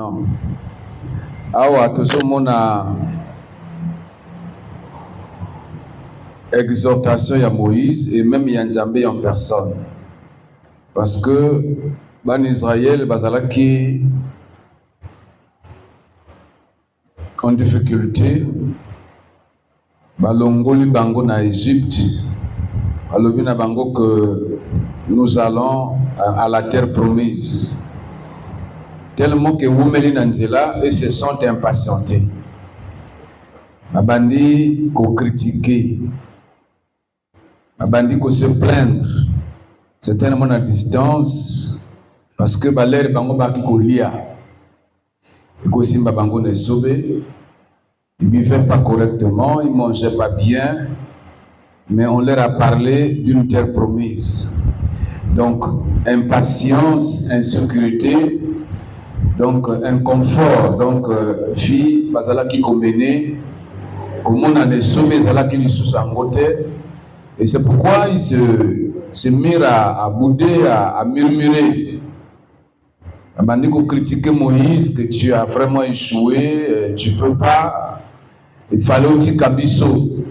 Non. Awa tozomona exhortation ya Moïse et même ya Nzambe en personne. Parce que ban Israël bazalaki en difficulté, balongoli bango na Égypte, balobi na bango que nous allons à la terre promise. Tellement que Wumeli Nanzela et se sont impatientés. Babandi ko critiquer, babandi ko se plaindre. C'est tellement à distance parce que baler bango baki ko lia. Iko simba bango ne sauvé. Ils ne vivaient pas correctement, ils ne mangeaient pas bien, mais on leur a parlé d'une terre promise. Donc, impatience, insécurité, donc inconfort, donc fille, bazala qui combinait, comment on a les sommets, bazala qui nous sous-angoté, et c'est pourquoi ils se mirent à bouder, à murmurer. Abandiko critiquer Moïse que tu as vraiment échoué, tu peux pas. Il fallait aussi Kabiso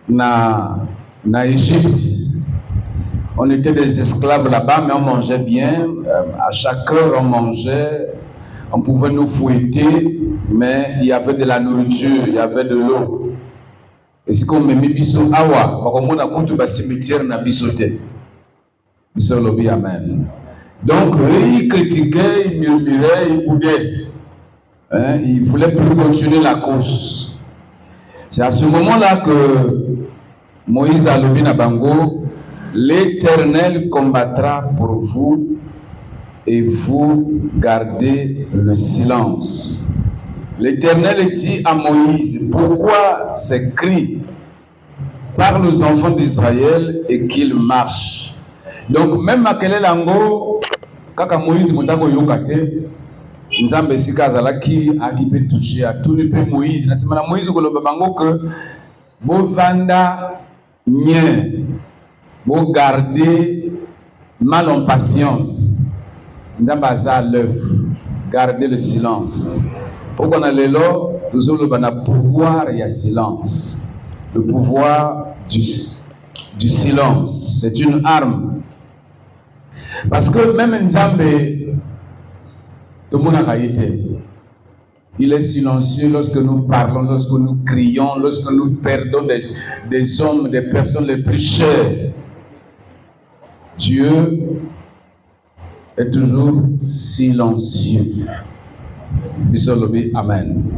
na Égypte. On était des esclaves là-bas, mais on mangeait bien. À chaque heure, on mangeait. On pouvait nous fouetter, mais il y avait de la nourriture, il y avait de l'eau. Et c'est comme Mimi Biso Awa, on a compté le cimetière na Bisoté. Biso Lobi, Amen. Donc, ils critiquaient, ils murmuraient, ils boudaient. Ils ne voulaient plus continuer la course. C'est à ce moment-là que Moïse a levé na bango. L'Éternel combattra pour vous et vous gardez le silence. L'Éternel dit à Moïse, pourquoi ces cris par les enfants d'Israël et qu'ils marchent. Donc même à quel lango, quand Moïse motako yokate, Nzambe sika azalaki akipe toucher à tout le pays Moïse. Na sema Moïse koloba bango que bo vanda nye pour garder mal en patience. Nous avons à l'œuvre, garder le silence. Pourquoi on a l'élo, toujours le pouvoir et le silence. Le pouvoir du silence, c'est une arme. Parce que même Nzambe, tout le monde a été. Il est silencieux lorsque nous parlons, lorsque nous crions, lorsque nous perdons des hommes, des personnes les plus chères. Dieu est toujours silencieux. Amen.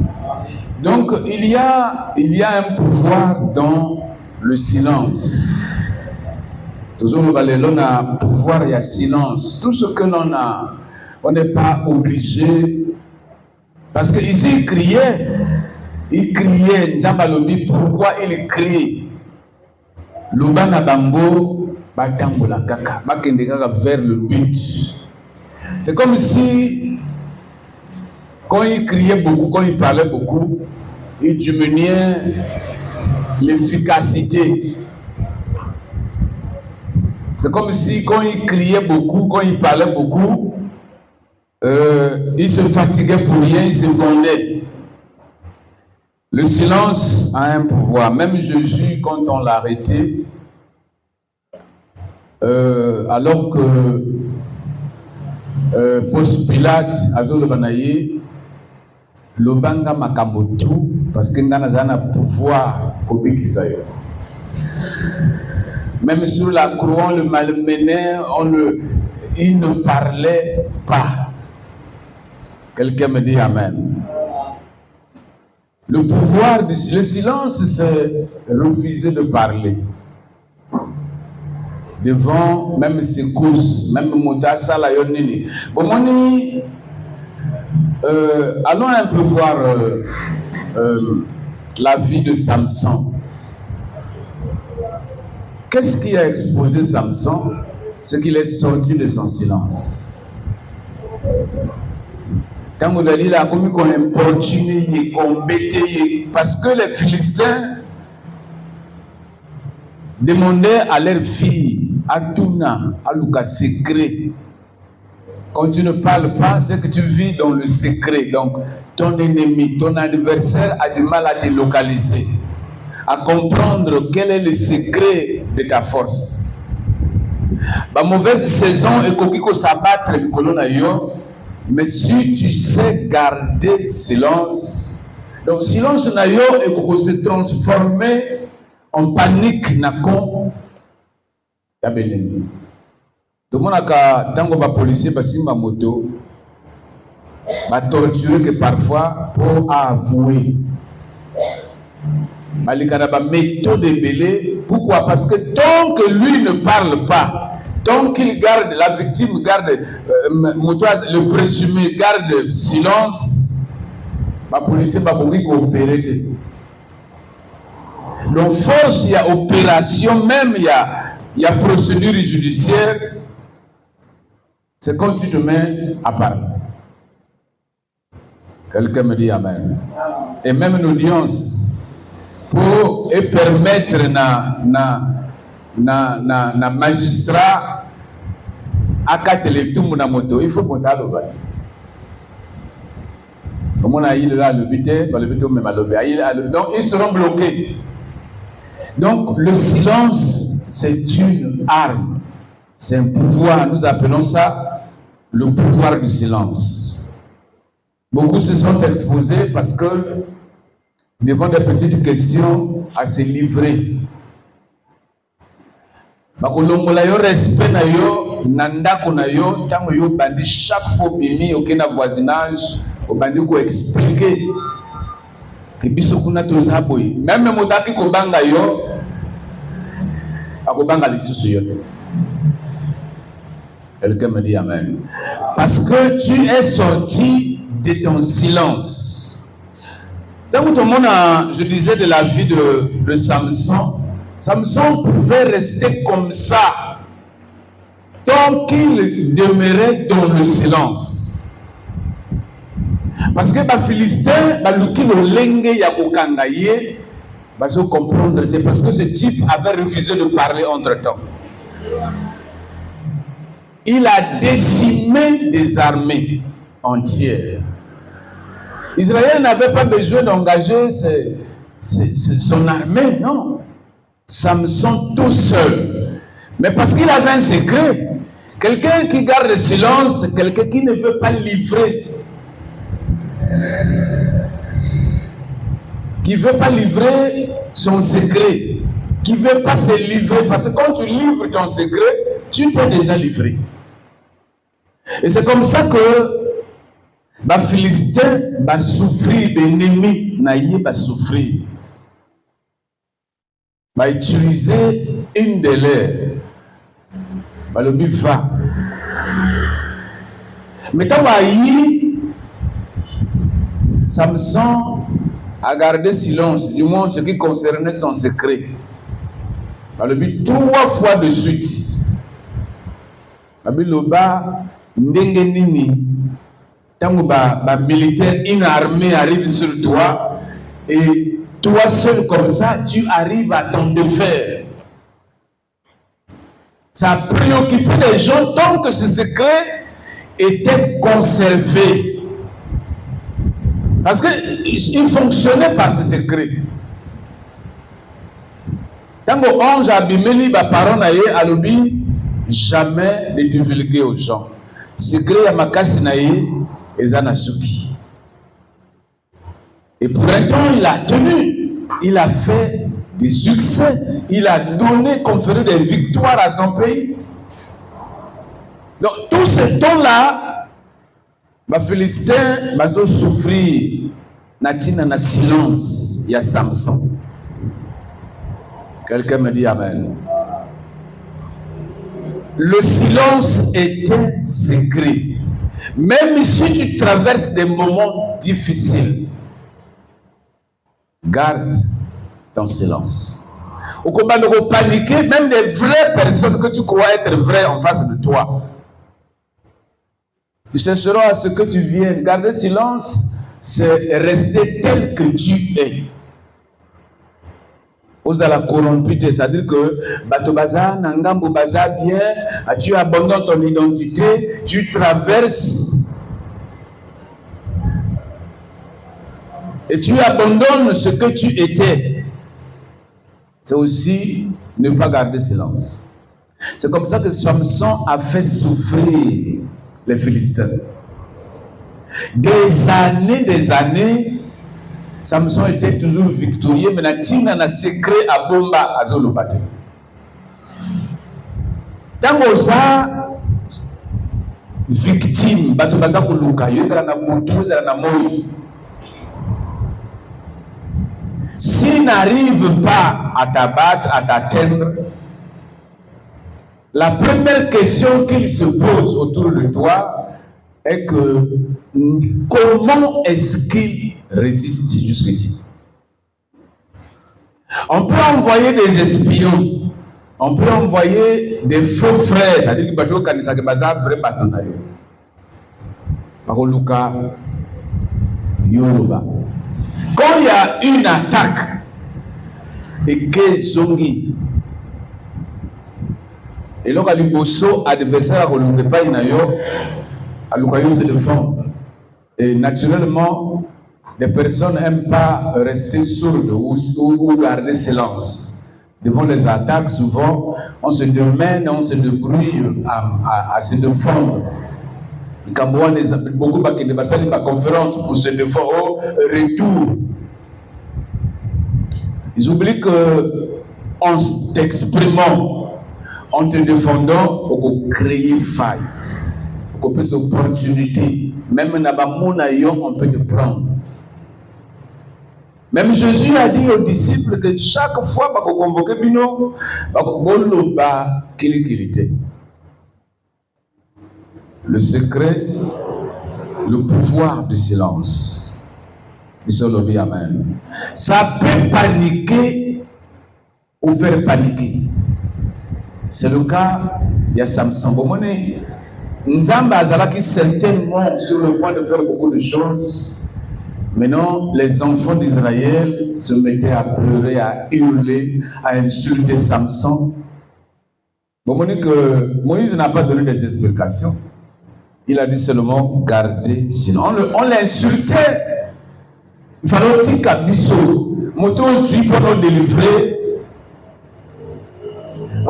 Donc il y a un pouvoir dans le silence. Toujours nous allons à pouvoir et à silence. Tout ce que l'on a, on n'est pas obligé. Parce que ici il criait, Nzambalobi, pourquoi il crie? Lubana Bango. Vers le but. C'est comme si, quand il criait beaucoup, quand il parlait beaucoup, il diminuait l'efficacité. C'est comme si, quand il criait beaucoup, quand il parlait beaucoup, il se fatiguait pour rien, il se vendait. Le silence a un pouvoir. Même Jésus, quand on l'a arrêté, alors que Ponce Pilate Azolo Banaye Lobanga Makamotu parce que Nganazana pouvoir Kobikisayo. Même sur la croix, on le malmenait, il ne parlait pas. Quelqu'un me dit Amen. Le pouvoir, le silence, c'est refuser de parler. Devant même ses courses, même Mouta Salayonini. Bon, allons un peu voir la vie de Samson. Qu'est-ce qui a exposé Samson? C'est qu'il est sorti de son silence. Quand vous allez là, comme qu'on importuné, qu'on embêté, parce que les Philistins demandaient à leur fille, Aduna, à Lucas secret, Quand tu ne parles pas, c'est que tu vis dans le secret. Donc, ton ennemi, ton adversaire a du mal à te localiser, à comprendre quel est le secret de ta force. La mauvaise saison est qu'on s'abattre le colon ailleurs, mais si tu sais garder silence, donc silence nayo et qu'on se transformer en panique nakon ya benemi. Tout le monde a tango ba policier ba simba moto ba torturer que parfois pour avouer. Malikana ba méthode belé, pourquoi? Parce que tant que lui ne parle pas, tant qu'il garde, la victime garde, le présumé garde silence, la police va coopérer. Donc, force, il y a opération, même il y a procédure judiciaire, c'est quand tu te mets à parler. Quelqu'un me dit Amen. Et même une audience, pour permettre na magistrat akatele tumbu na moto, il faut qu'on t'a le bas. Comme on a eu là le bité, même à l'obé. Donc ils seront bloqués. Donc le silence, c'est une arme, c'est un pouvoir. Nous appelons ça le pouvoir du silence. Beaucoup se sont exposés parce que devant des petites questions à se livrer. Bakolongola yo respect na yo nandako na yo tango yo bandi chaque fois bimi okena voisinage o bandi ko expliquer que biso kuna toza boy même motaki ko banga yo akobanga lisusu yo. Quelqu'un me dit amen. Parce que tu es sorti de ton silence. Tant que tout le monde je disais de la vie de Samson, Samson pouvait rester comme ça tant qu'il demeurait dans le silence. Parce que les Philistins, ils ont comprendre parce que ce type avait refusé de parler entre-temps. Il a décimé des armées entières. Israël n'avait pas besoin d'engager son armée, non. Samson tout seul. Mais parce qu'il avait un secret. Quelqu'un qui garde le silence, quelqu'un qui ne veut pas livrer. Qui ne veut pas livrer son secret. Qui ne veut pas se livrer. Parce que quand tu livres ton secret, tu t'es déjà livré. Et c'est comme ça que les Philistins vont souffrir, les ennemis vont souffrir. Va utiliser une de leurs. Va le but va. Mais quand Samson a gardé silence, du moins ce qui concernait son secret. Va le but 3 fois de suite. Va le bas ndenge nini. Tant que militaire, une armée arrive sur toi et toi seul comme ça, tu arrives à t'en défaire. Ça a préoccupé les gens tant que ce secret était conservé. Parce qu'il fonctionnait par ce secret. Tant que l'ange a abîmé la parole à l'obi, jamais de divulguer aux gens. Secret à makasi naïe et zanasuki. Et pour un temps, il a tenu, il a fait des succès, il a donné, conféré des victoires à son pays. Donc, tout ce temps-là, les Philistins ont souffert, natina na silence, il y a Samson. Quelqu'un me dit amen. Le silence était secret. Même si tu traverses des moments difficiles, garde ton silence. Au combat de paniquer, même des vraies personnes que tu crois être vraies en face de toi, ils chercheront à ce que tu viennes. Garder silence, c'est rester tel que tu es. Aux à la corrompue, c'est-à-dire que bato baza nangambo baza bien, tu abandonnes ton identité, tu traverses et tu abandonnes ce que tu étais. C'est aussi ne pas garder silence. C'est comme ça que Samson a fait souffrir les Philistins. Des années, Samson était toujours victorieux, mais il a un secret à bomba à Zolobate. Tant que ça, victime, bato baza kuluka, yezala na mutu, yezala na moi. S'il n'arrive pas à t'abattre, à t'atteindre, la première question qu'il se pose autour de toi est que comment est-ce qu'il résiste jusqu'ici? On peut envoyer des espions, on peut envoyer des faux frères, c'est-à-dire que bateau kanisa ke baza vrai bateau na yo. Bakoluka Yoruba. Quand il y a une attaque et que zongi et donc à l'imbosso adversaire à l'on pas inayo à l'occasion se défendre. Et naturellement, les personnes n'aiment pas rester sourdes ou garder silence. Devant les attaques, souvent, on se démène, on se débrouille à se défendre. Beaucoup de ma conférence pour se défendre au retour. Ils oublient qu'en t'exprimant, en te défendant, on peut créer faille. On peut créer opportunité. Même on peut te prendre. Même Jésus a dit aux disciples que chaque fois qu'on convoque Bino, qu'il était. Le secret, le pouvoir du silence. Amen. Ça peut paniquer ou faire paniquer. C'est le cas, il y a Samson. Nzamba Azalaki certainement sur le point de faire beaucoup de choses. Maintenant, les enfants d'Israël se mettaient à pleurer, à hurler, à insulter Samson. Que Moïse n'a pas donné des explications. Il a dit seulement garder, sinon on l'insultait. Il fallait dire qu'Abisso, moto tu pour nous délivrer.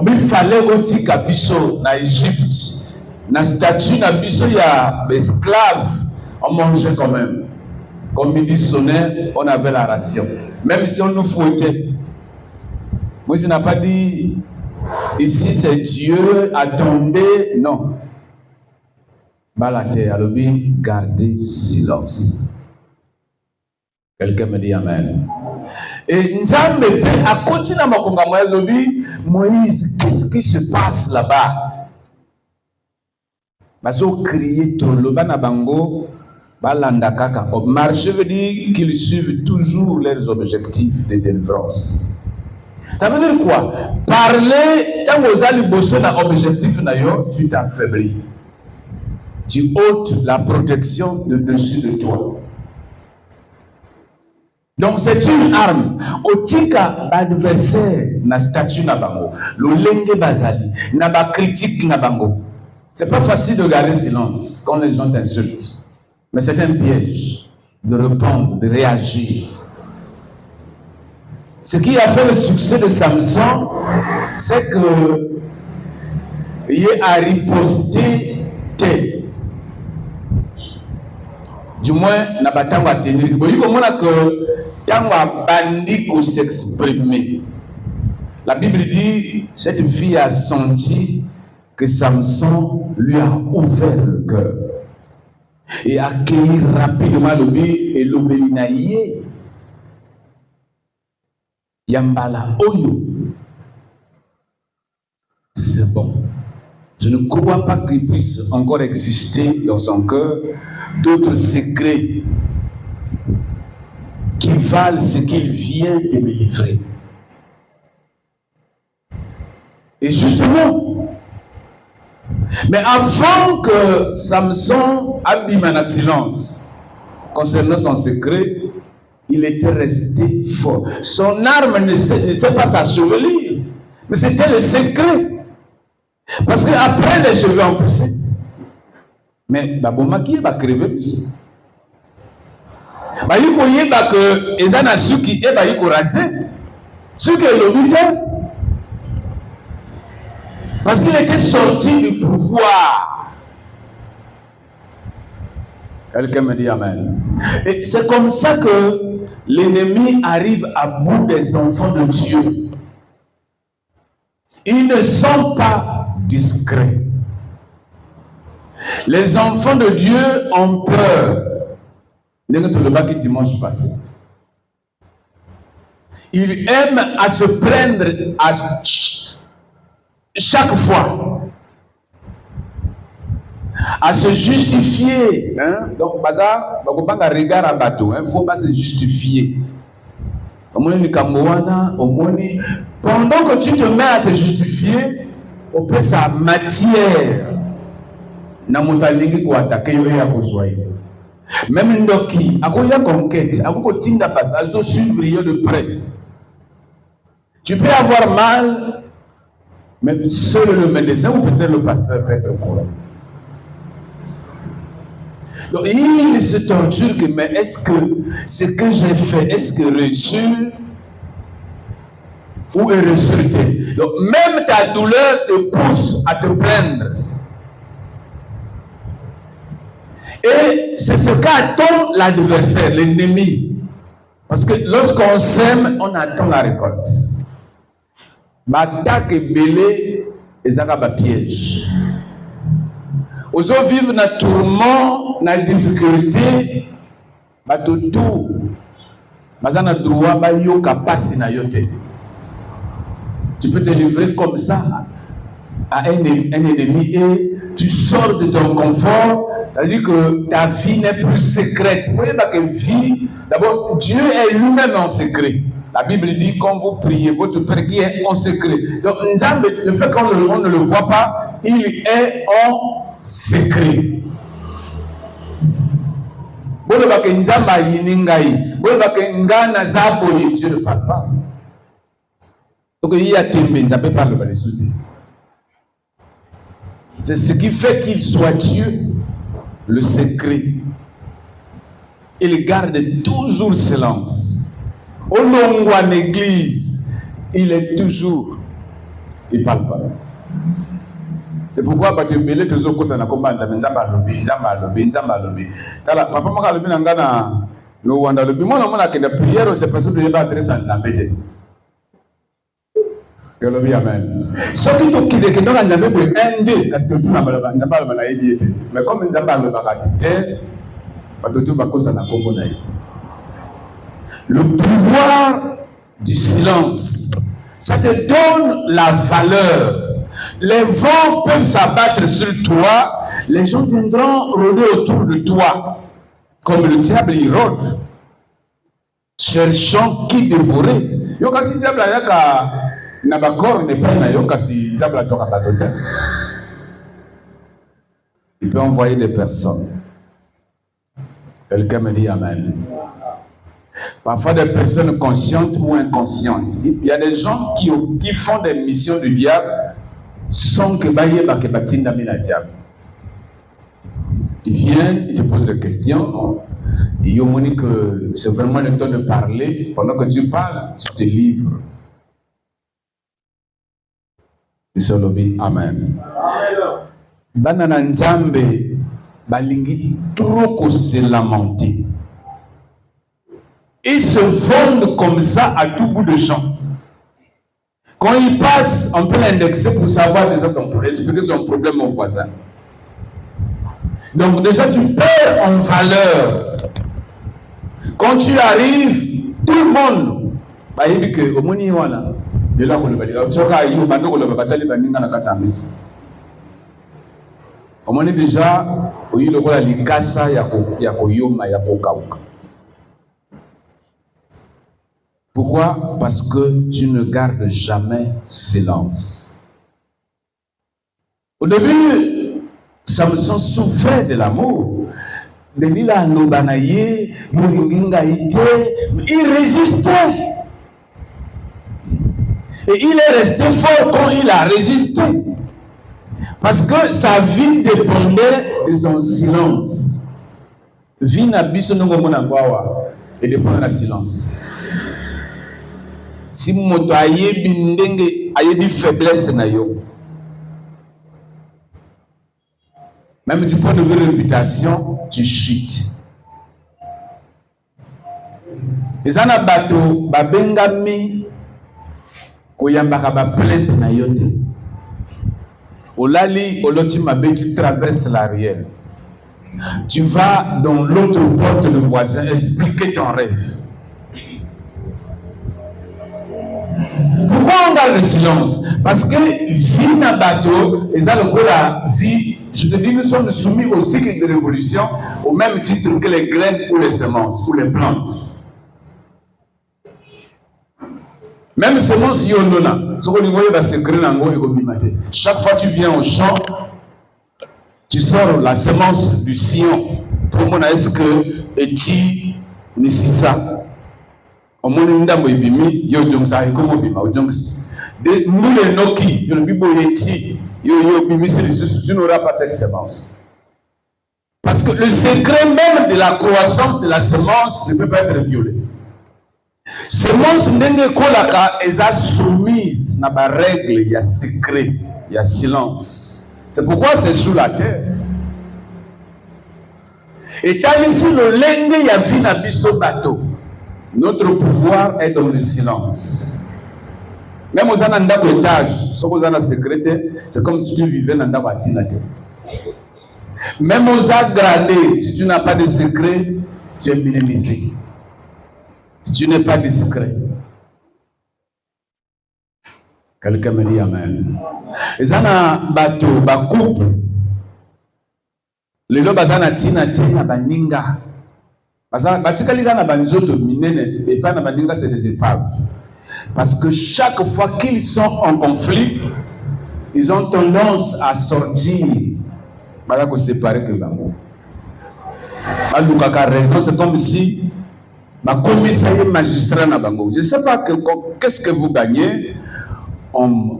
Il fallait dire qu'Abisso, dans l'Égypte. Dans la statue d'Abisso, il y a des esclaves, on mangeait quand même. Comme midi sonnait, on avait la ration. Même si on nous fouettait. Moïse n'a pas dit, ici c'est Dieu, attendez, non. Balate, alors gardez silence. Quelqu'un me dit Amen. Et Nzambe à côté de Moïse, qu'est-ce qui se passe là-bas? Parce que crier trop, le banabango, balanda kaka. Marcher veut dire qu'ils suivent toujours leurs objectifs de délivrance. Ça veut dire quoi? Parler, quand vous allez bosser dans l'objectif, tu t'affaiblis. Tu ôtes la protection de dessus de toi. Donc c'est une arme. Otika adversaire na statut na bango. Le lenge bazali, na ba critique na bango. C'est pas facile de garder silence quand les gens t'insultent. Mais c'est un piège de répondre, de réagir. Ce qui a fait le succès de Samson, c'est que il a riposté. Du moins, n'a pas tant à tenir. Vous voyez comment que tant à bandit qu'on s'exprimer. La Bible dit, cette fille a senti que Samson lui a ouvert le cœur et a accueilli rapidement l'obé et l'obélinaïe. Yambala Oyo. C'est bon. Je ne crois pas qu'il puisse encore exister dans son cœur d'autres secrets qui valent ce qu'il vient de me livrer. Et justement, mais avant que Samson abîme un silence concernant son secret, il était resté fort. Son arme ne s'est pas sa chevelure, mais c'était le secret. Parce qu'après, les cheveux ont poussé. Mais Babomaki va crever aussi. Il faut que les gens qui sont rasés, ceux qui l'habitent, parce qu'il était sorti du pouvoir. Quelqu'un me dit Amen. Et c'est comme ça que l'ennemi arrive à bout des enfants de Dieu. Ils ne sont pas discrets. Les enfants de Dieu ont peur. Le bac dimanche passé. Ils aiment à se plaindre à chaque fois, à se justifier. Donc, il faut pas regard à bateau. Il ne faut pas se justifier. Pendant que tu te mets à te justifier, on peut sa matière. Même Ndoki, à quoi il y a conquête, à quoi il y a suivre de près. Tu peux avoir mal, mais seul le médecin ou peut-être le pasteur peut être au courant. Donc il se torture que, mais est-ce que ce que j'ai fait, est-ce que reçu ou est ressuscité? Donc même ta douleur te pousse à te plaindre. Et c'est ce qu'attend l'adversaire, l'ennemi. Parce que lorsqu'on sème, on attend la récolte. L'attaque est belée et ça va piège. Aux autres vivent dans le tourment, dans la difficulté, tout. Tu peux te livrer comme ça à un ennemi et tu sors de ton confort. C'est-à-dire que ta vie n'est plus secrète. Vous voyez pas que vie, d'abord, Dieu est lui-même en secret. La Bible dit, quand vous priez, votre Père qui est en secret. Donc, le fait qu'on ne le voit pas, il est en secret. Dieu ne parle pas. Donc, il y a Témé, ça peut parler de soutenir. C'est ce qui fait qu'il soit Dieu. Le secret. Il garde toujours silence. Au long de l'église, il est toujours. Il ne parle pas. C'est pourquoi parce que Bélé toujours que ça n'a pas de prière, c'est parce que Dieu va adresser un zambété. Que le bien amen. Surtout qui est que nous avons jamais pour un parce que tout n'a pas le mais comme nous avons pas le bagage, le pouvoir du silence, ça te donne la valeur. Les vents peuvent s'abattre sur toi, les gens viendront rôder autour de toi, comme le diable il rôde, cherchant qui dévorer. Il peut envoyer des personnes. Quelqu'un me dit Amen. Parfois des personnes conscientes ou inconscientes. Il y a des gens qui font des missions du diable sans que diable. Ils viennent, ils te posent des questions. Ils ont dit que c'est vraiment le temps de parler. Pendant que tu parles, tu te livres. Amen. Banana Nzambe balingi trop se lamenter. Ils se vendent comme ça à tout bout de champ. Quand ils passent, on peut l'indexer pour savoir déjà expliquer son problème au voisin. Donc déjà tu perds en valeur. Quand tu arrives, tout le monde va dire que au moni wana de là on va dire tsoka yo bandoko le batali baninga na katambisi. Au moni déjà oyi lokola likasa ya koyoma ya kokauka. Pourquoi? Parce que tu ne gardes jamais silence. Au début, Samson souffrait de l'amour. Delila Nobanaye, il résistait. Et il est resté fort quand il a résisté. Parce que sa vie dépendait de son silence. Vie n'a biso nongomona kwawa et dépend de silence. Si moto ayebi ndenge ayebi faiblesse na yo, même du point de vue de réputation, tu chutes. Les anabato babengami koyambaka ba plainte na yote. Olali oloti mabe, tu traverses la ruelle. Tu vas dans l'autre porte de voisin expliquer ton rêve. Pourquoi on garde le silence? Parce que vie na bateau, et ça le coup la vie, je te dis, nous sommes soumis au cycle de l'évolution au même titre que les graines ou les semences ou les plantes. Même semences yondona, chaque fois que tu viens au champ, tu sors la semence du sillon. Pour moi, est-ce que tu ne sais ça? Au monde ndambo ibimi yo jongsa ikomo bima ojongsi de nous les noki yo bibo yeti yo bimi c'est tu n'auras pas cette semence. Parce que le secret même de la croissance de la semence ne peut pas être violé. Semence ndenge kolaka eza soumise na ba règle ya secret ya silence. C'est pourquoi c'est sous la terre. Et tant ici le lenge ya vie na biso bateau. Notre pouvoir est dans le silence. Même aux anandako étage, si vous avez un secrétaire, c'est comme si tu vivais dans un bâtiment. Même aux agradés, si tu n'as pas de secret, tu es minimisé. Si tu n'es pas discret. Quelqu'un me dit Amen. Les ana bateau, ba couple. Les lois bazana tina tena baninga. Parce que chaque fois qu'ils sont en conflit, ils ont tendance à sortir. Pour séparer que l'amour. C'est comme si ma commissaire magistrat na bango. Je ne sais pas qu'est-ce que vous gagnez en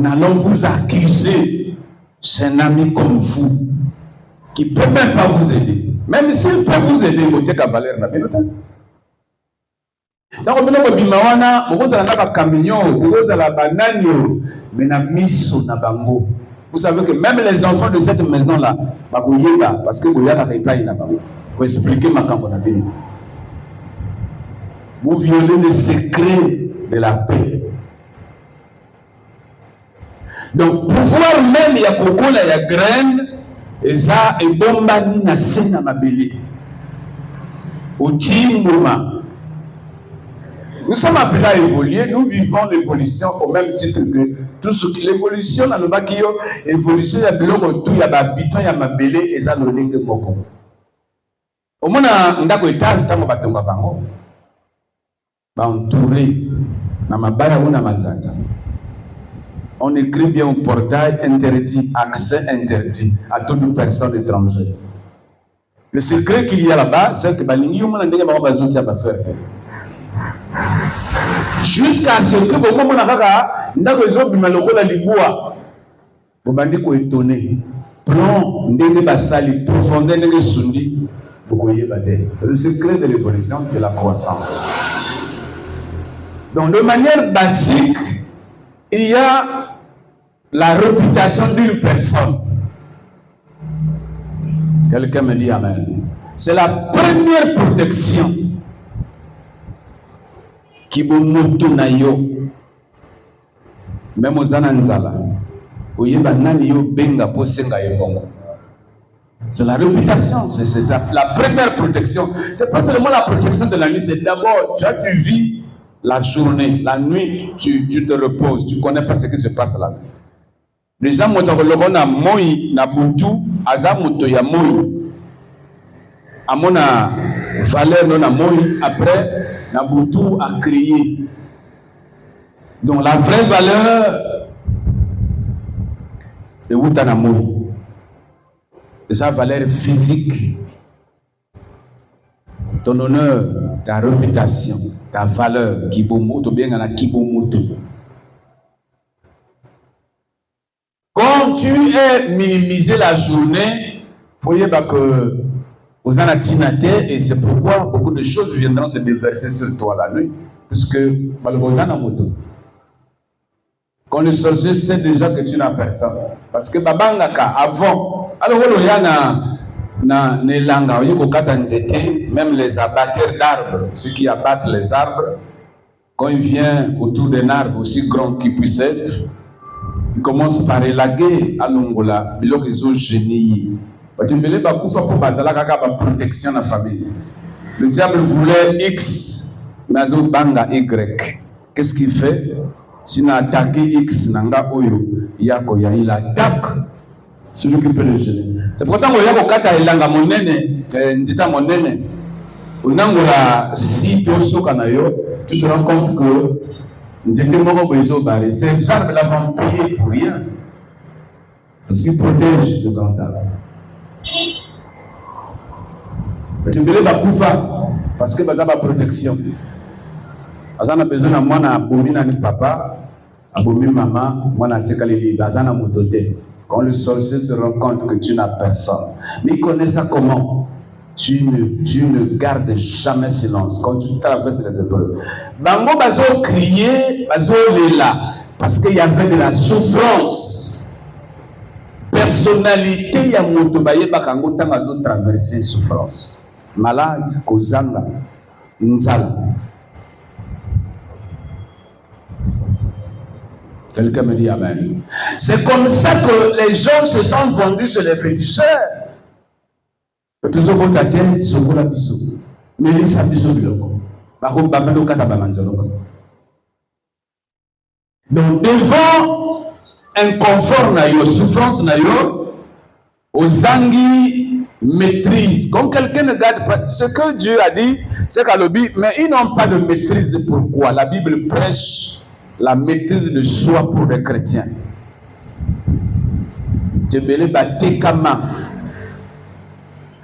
allant vous accuser. C'est un ami comme vous qui ne peut même pas vous aider. Même s'il peut vous aider, vous avez une valeur. Donc, vous avez un camion, vous avez un banane, vous savez que même les enfants de cette maison-là, parce que vous avez pas pour expliquer ma campagne. Vous violez le secret de la paix. Donc, pouvoir même, il y a coco, il y a graine. Et ça, et bombani na sena mabele. Nous sommes appelés à évoluer, nous vivons l'évolution au même titre que tout ce qui l'évolution dans le bakio, évolution ya biloko tout ya babiton ya mabele et ça le lenge moko. Au moins ndako étage tango batonga bango. Ba entouré na mabaya ou na manzanza. On écrit bien au portail interdit, accès interdit à toute personne étrangère. Le secret qu'il y a là-bas, c'est que jusqu'à ce que vous vous étonné. Plan ndenge basali profondeur ndenge sundi bokoye bade. C'est le secret de l'évolution de la croissance. Donc de manière basique, il y a la réputation d'une personne. Quelqu'un me dit Amen. C'est la première protection qui vous moto na yo. Même aux ananzala. Oyeba nani yo benga po senga yebongo. C'est la réputation, c'est la première protection. C'est pas seulement la protection de la nuit, c'est d'abord, tu vis la journée, la nuit, tu te reposes, tu ne connais pas ce qui se passe là. Les gens qui ont na moi na butu, azamoto ya moi. Amona valeur non na moi, après na butu a crié. Donc la vraie valeur est Utana moi. Et sa valeur physique ton honneur, ta réputation, ta valeur, kibomoto, bien à la kibomoto. Quand tu es minimisé la journée, il faut dire que vous en avez et c'est pourquoi beaucoup de choses viendront se déverser sur toi la nuit, puisque vous en moto. Quand le sorcier sait déjà que tu n'as personne, parce que babangaka avant, alors il y a même les abatteurs d'arbres, ceux qui abattent les arbres, quand il vient autour d'un arbre aussi grand qu'il puisse être, il commence par élaguer à l'ongola, il ont génie. Protection de la famille. Le diable voulait X, mais il banga Y. Qu'est-ce qu'il fait? S'il a attaqué X, il attaque celui qui peut le gêner. C'est pourtant que si tu te rends compte que ces arbres là vont payer pour rien. Parce qu'ils protègent le grand arbre. Tu peux pas parce que ça a protection. On a besoin de moi, papa, maman, moi, quand le sorcier se rend compte que tu n'as personne, mais il connaît ça comment? Tu ne gardes jamais silence quand tu traverses les épreuves. Bango bazo crier, bazo lela, parce qu'il y avait de la souffrance. Personnalité ya moto baye bakango tanga bazo traverser souffrance. Malade, kozanga, nzala. Quelqu'un me dit amen. C'est comme ça que les gens se sont vendus chez les féticheurs. Donc devant un confort nayo, souffrance nayo, aux zangi maîtrise. Quand quelqu'un ne garde pas ce que Dieu a dit, c'est qu'à l'objet, mais ils n'ont pas de maîtrise. Pourquoi? La Bible prêche la maîtrise de soi pour les chrétiens.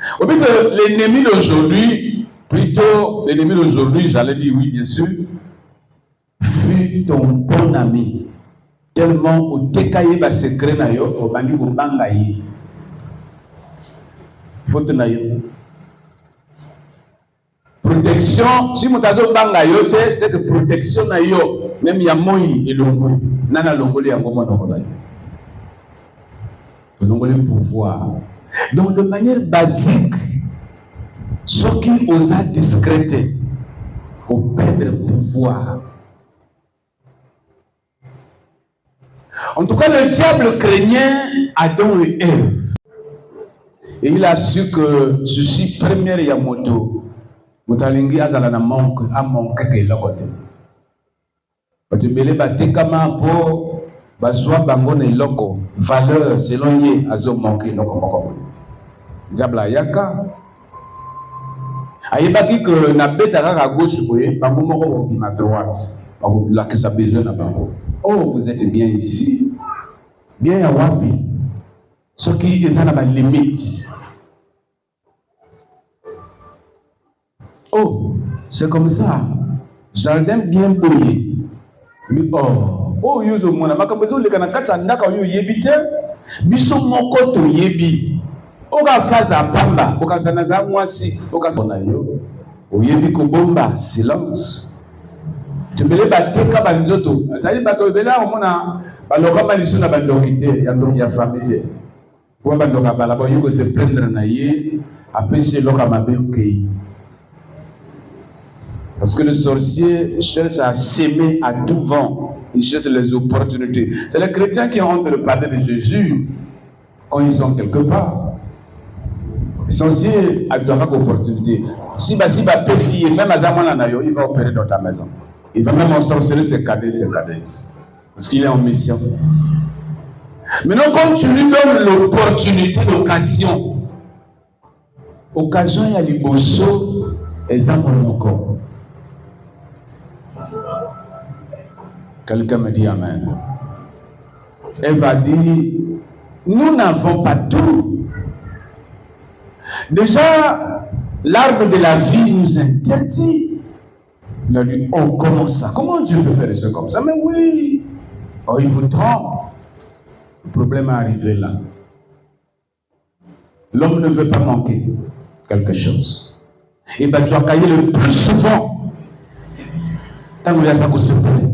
L'ennemi d'aujourd'hui, plutôt l'ennemi d'aujourd'hui, j'allais dire oui, bien sûr, fut ton bon ami. Tellement au tekaye ba secret na yo, au bandi au bangaye. Faute na yo. Protection, si mutazo bangayo te, c'est que protection na yo. Même Yamoyi et Longoli, Nana Longoli a moment d'Ongoli. Longoli pouvoir. Donc, de manière basique, ce qui osa discréter, au perdre pouvoir. En tout cas, le diable craignait Adam et Ève. Et il a su que ceci, première Yamoto, Moutalingi Azalana manque, a manqué que la côté. Tu belé batekama po bazwa bango ne loko valeur selon ye azo manqué loko moko diable yaka ayebaki que na betaka à gauche boye bango moko à droite bango la que ça besoin na bango. Oh, vous êtes bien ici, bien à wapi ce qui est à la limite. Oh, c'est comme ça, jardin bien boyé. Oh, yuzo mona makambezo le kana kata ndaka yo yebite biso moko to yebi oka faza pamba oka sana za mwasi oka fona yo oyebi ko bomba silence tembele bateka banzoto azali bato bela omona baloka malisu na bandokite ya ndoki ya famille kwa bandoka bala bo yuko se prendre na ye apesi loka mabeki. Parce que le sorcier cherche à s'aimer à tout vent. Il cherche les opportunités. C'est les chrétiens qui ont honte de parler de Jésus quand ils sont quelque part. Le sorcier a besoin d'opportunités. Si va pessier, même à Zamananayo, il va opérer dans ta maison. Il va même ensorceler ses cadettes. Parce qu'il est en mission. Maintenant, quand tu lui donnes l'opportunité, l'occasion, il y a les bossos et Zamanoko. Quelqu'un me dit amen. Elle va dire, nous n'avons pas tout. Déjà, l'arbre de la vie nous interdit. Il a dit, oh, comment ça? Comment Dieu peut faire des choses comme ça? Mais oui. Oh, il vous trompe. Le problème est arrivé là. L'homme ne veut pas manquer quelque chose. Et bien, tu as caillé le plus souvent. Tant que ça se peut.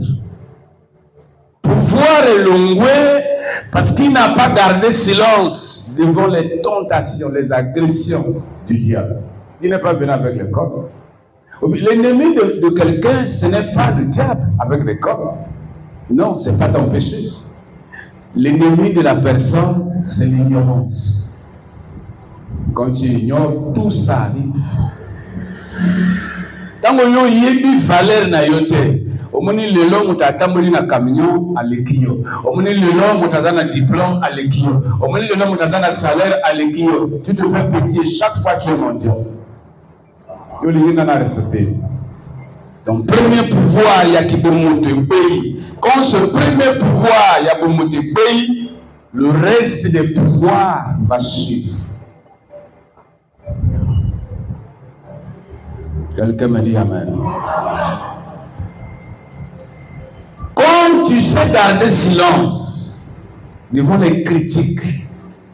Pouvoir est longué parce qu'il n'a pas gardé silence devant les tentations, les agressions du diable. Il n'est pas venu avec le corps. L'ennemi de quelqu'un, ce n'est pas le diable avec le corps. Non, ce n'est pas ton péché. L'ennemi de la personne, c'est l'ignorance. Quand tu ignores, tout ça arrive. Tant que tu as valeur na yote, omoni lelo mutatamboli na camion alekio, omoni lelo mutazana diplôme alekio, omoni lelo mutazana salaire alekio. Tu te fais petit chaque fois que tu es mondial. Yo li na respecter. Ton premier pouvoir ya ki bomote pays. Quand ce premier pouvoir ya bomote pays, le reste des pouvoirs va suivre. Quelqu'un me dit amen. Quand tu sais garder silence devant les critiques,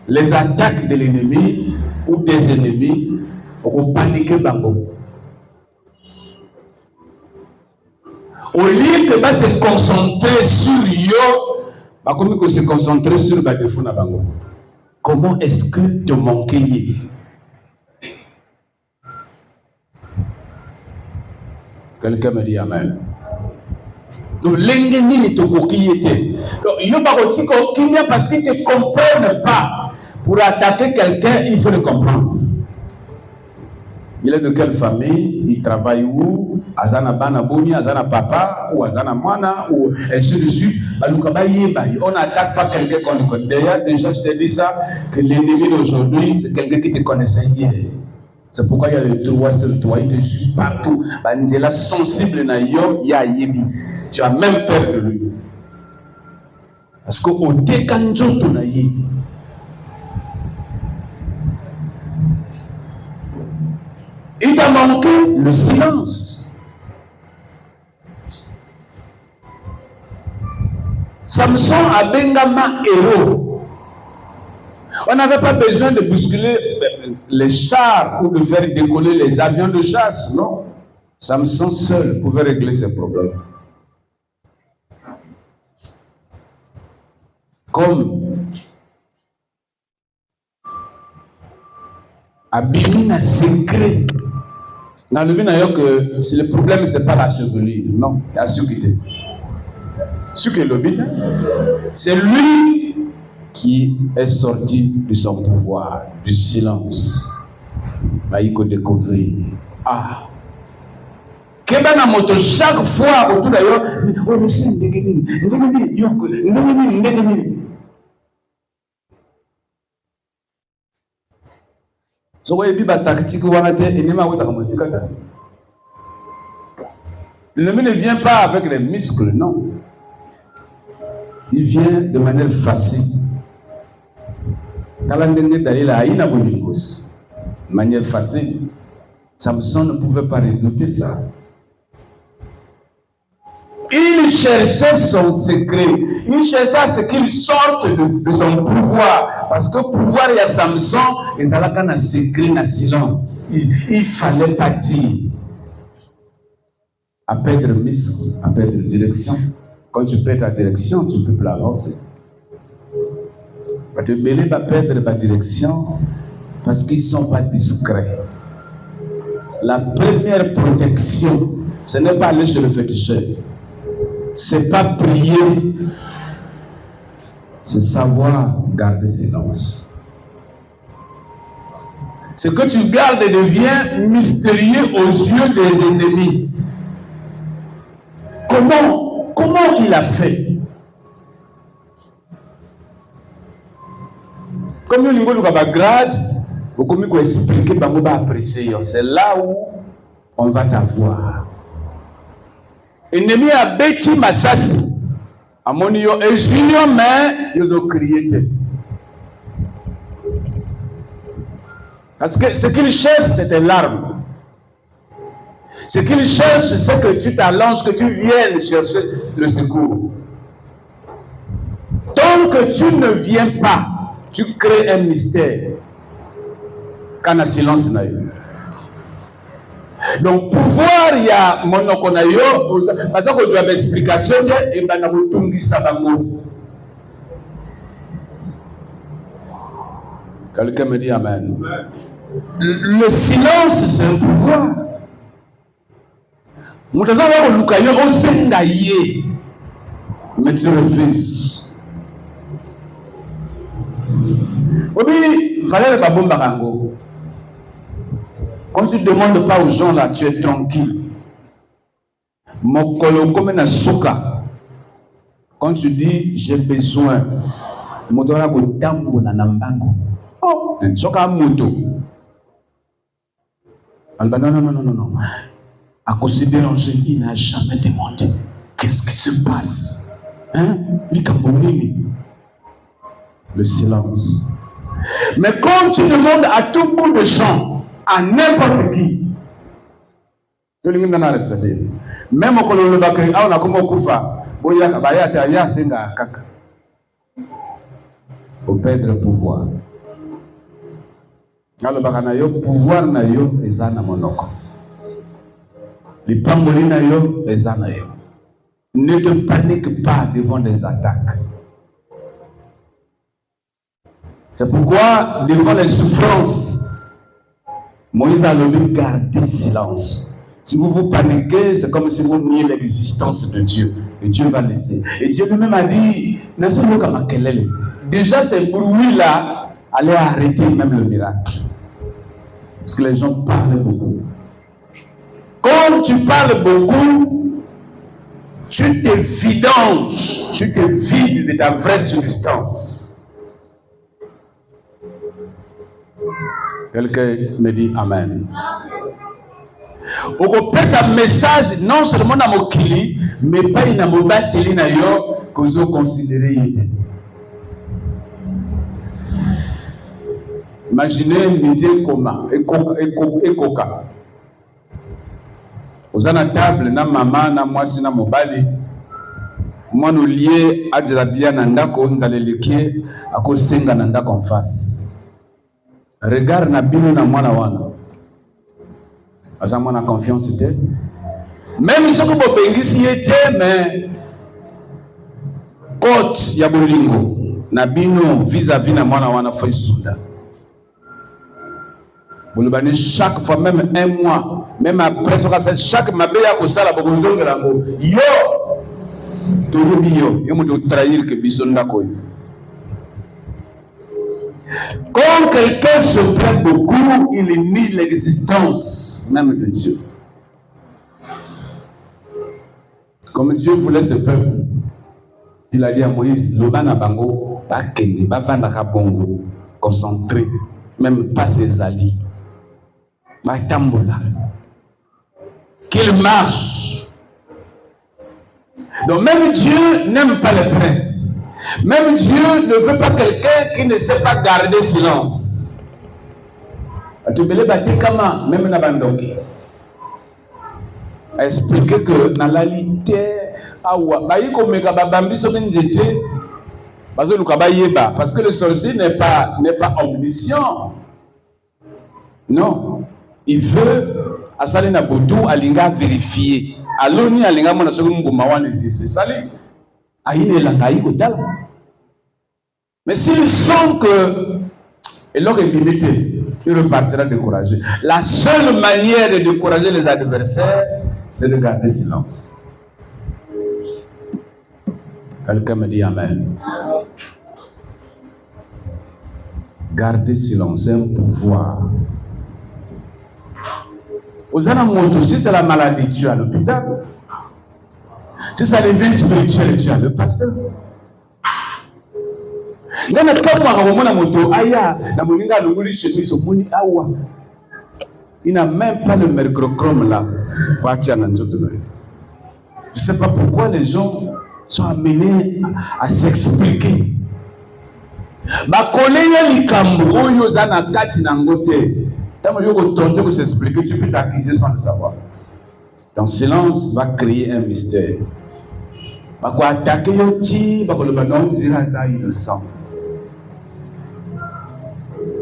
les attaques de l'ennemi ou des ennemis, on panique bango. Au lieu que se concentrer sur yo, comme que se concentrer sur le défaut na bango. Comment est-ce que te manquer? Quelqu'un me dit amen. Donc, l'ennemi ne te coquillait. Donc, il y a pas parce qu'ils ne te comprennent pas. Pour attaquer quelqu'un, il faut le comprendre. Il est de quelle famille? Il travaille où? Azana bana boni, azana papa, ou azana mwana, ou ainsi de suite. On n'attaque pas quelqu'un qu'on ne connaît. D'ailleurs, déjà, je t'ai dit ça, que l'ennemi d'aujourd'hui, c'est quelqu'un qui te connaissait hier. C'est pourquoi il y a le droit sur le toit, il te suit partout. Il est sensible na yo, il y a yebi. Tu as même peur de lui. Parce qu'au décanjo ton aïe. Il t'a manqué le silence. Samson a Bengama héros. On n'avait pas besoin de bousculer les chars ou de faire décoller les avions de chasse, non. Samson seul pouvait régler ses problèmes. Comme Abimina secret. Dans le but que si le problème c'est pas la chevelure, non, il y a ce qui était. Ce qui est le but, c'est lui qui est sorti de son pouvoir, du silence. Il faut découvrir. Ah! Keba na moto chaque fois autour d'ailleurs, oh monsieur ndegeni. So ouais biba tactique wanate enema wota comme sikata. L'ennemi ne vient pas avec les muscles, non. Il vient de manière facile. Kalandenge dalila aina boningos. De manière facile. Samson ne pouvait pas redouter ça. Il cherchait son secret. Il cherchait à ce qu'il sorte de son pouvoir. Parce que pouvoir, il y a Samson, et ça a un secret, un silence. Il fallait pas dire. À perdre mission, à perdre direction. Quand tu perds ta direction, tu ne peux plus avancer. Tu ne peux pas perdre ta direction parce qu'ils ne sont pas discrets. La première protection, ce n'est pas aller chez le féticheur. C'est pas prier, c'est savoir garder silence. Ce que tu gardes devient mystérieux aux yeux des ennemis. Comment il a fait? Comme il y a grade, comme il expliquer, c'est là où on va t'avoir. Ennemi a bêti Massassi. Amonio et Junior, mais ils ont crié. Parce que ce qu'il cherche, c'est tes larmes. Ce qu'il cherche, c'est que tu t'allonges, que tu viennes chercher le secours. Tant que tu ne viens pas, tu crées un mystère. Quand il silence n'a eu. Donc, pouvoir, il y a mon okonayo, parce que tu as l'explication, et ben, quelqu'un me dit Amen. Le silence, c'est un pouvoir. Mais tu refuses. Oui, Valère Babombarango. Quand tu ne demandes pas aux gens là, tu es tranquille. Quand tu dis j'ai besoin, oh, non. À cause de déranger, il n'a jamais demandé qu'est-ce qui se passe. Hein? Le silence. Mais quand tu demandes à tout bout de champ, à n'importe qui, même quand on le bakay, on a comme kufa, boya kabaya ta ya senga kaka. Au perdre le pouvoir. Alors bakana yo pouvoir na yo ezana monoko. Les pangolins na yo ezana yo. Ne te panique pas devant des attaques. C'est pourquoi devant les souffrances, Moïse a dit garder silence. Si vous vous paniquez, c'est comme si vous niez l'existence de Dieu. Et Dieu va laisser. Et Dieu lui-même a dit, déjà ces bruits-là allaient arrêter même le miracle. Parce que les gens parlent beaucoup. Quand tu parles beaucoup, tu te vidanges, tu te vides de ta vraie substance. Quelqu'un me dit Amen. On peut un message non seulement dans mon kili, mais pas dans mon bateli na yo que vous considérez. Imaginez midi coma et coca. Vous avez une table na maman na moi si na mobali. Moi nous lié à dirabia nandako nzale likie ako senga nandako en face. Regarde na bino na mwana wana. Asa mwana confiance était. Même si vous bengisi était mais côte ya bolingo na bino vis-à-vis na mwana wana foi souda. Bolobani chaque fois même un mois même après chaque mabeya ko sala bokonzo ngerango yo to yo yo mo trahir que bisonda ko. Quand quelqu'un se plaint beaucoup, il nie l'existence même de Dieu. Comme Dieu voulait ce peuple, il a dit à Moïse, Lobana Bango, pas Kende, pas Vandaka Bongo, concentré, même pas ses alliés. Pas Tambola. Qu'il marche. Donc même Dieu n'aime pas les plaintes. Même Dieu ne veut pas quelqu'un qui ne sait pas garder silence. Même expliquer que dans la réalité, parce que le sorcier n'est pas omniscient. Non, il veut à Salina Boudou, Alinga vérifier. Aloni Alinga Monasogun Goumawan, c'est salé. Mais s'ils sentent que et leur est limité, il repartira découragé. La seule manière de décourager les adversaires, c'est de garder silence. Quelqu'un me dit Amen. Garder silence, c'est un pouvoir. Aux Anamoto, si c'est la maladie, tu as l'hôpital. Si ça devient spirituel, tu as le pasteur. Il n'a même pas le mercrochrome là. Je ne sais pas pourquoi les gens sont amenés à s'expliquer. bakole yo likambo oyo za na kati na ngote. Tant yo ko tenter de s'expliquer, tu peux t'accuser sans le savoir. Donc silence va créer un mystère. Bako attaquer yo ti, bako le banon dira ça innocent.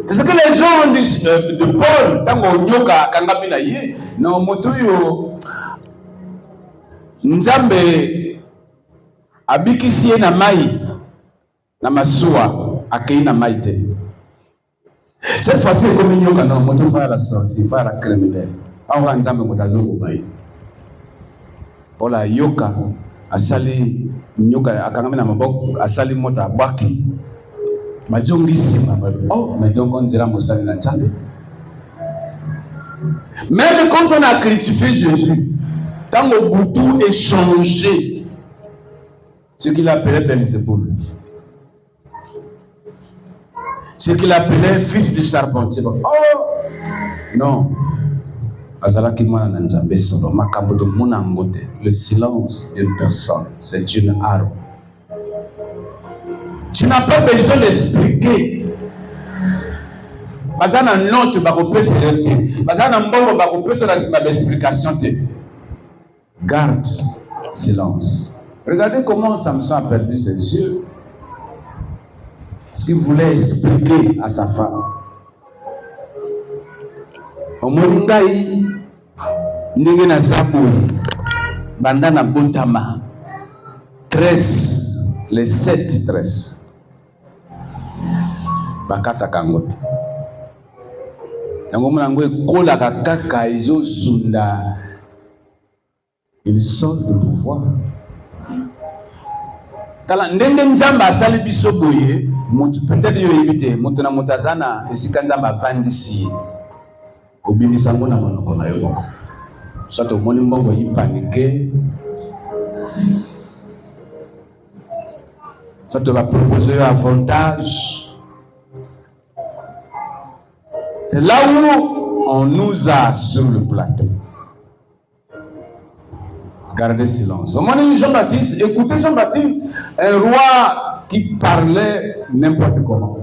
C'est ce que les gens disent de Paul, tant qu'on nyoka kanga na ye, na moto yo Nzambe abikisi na mai na masuwa akei na mai te. Cette fois-ci comme nyoka na moto fa la sorcier, fa la criminel. Awa Nzambe motazo ko mai. Paul ayoka asali nyoka akanga na maboko asali moto abaki. Oh, mais donc on dira Moussa Nzambe. Même quand on a crucifié Jésus, quand le boutou est changé, ce qu'il appelait Belzéboul, ce qu'il appelait fils de charpentier. Oh, non. Le silence d'une personne, c'est une arme. Tu n'as pas besoin d'expliquer. Bazana note bakopé c'est bazana mbongo bakopé sur l'explication. Garde silence. Regardez comment Samson a perdu ses yeux. Parce qu'il voulait expliquer à sa femme. Omolingai ndenge na zaburi bandana bontama 13 les 7 13 bakata kangote yango mwana ngo ekola kaka ezosunda. Il sort de pouvoir. Tala ndenge Nzamba asali biso boye peut-être yo yebite moto na motazana esika Nzamba vandisi obimisa ngo na monoko na yo. Sato moni mbongo yi paniquer. Sato va proposer un avantage. C'est là où on nous a sur le plateau. Gardez silence. Jean-Baptiste, écoutez Jean-Baptiste, un roi qui parlait n'importe comment.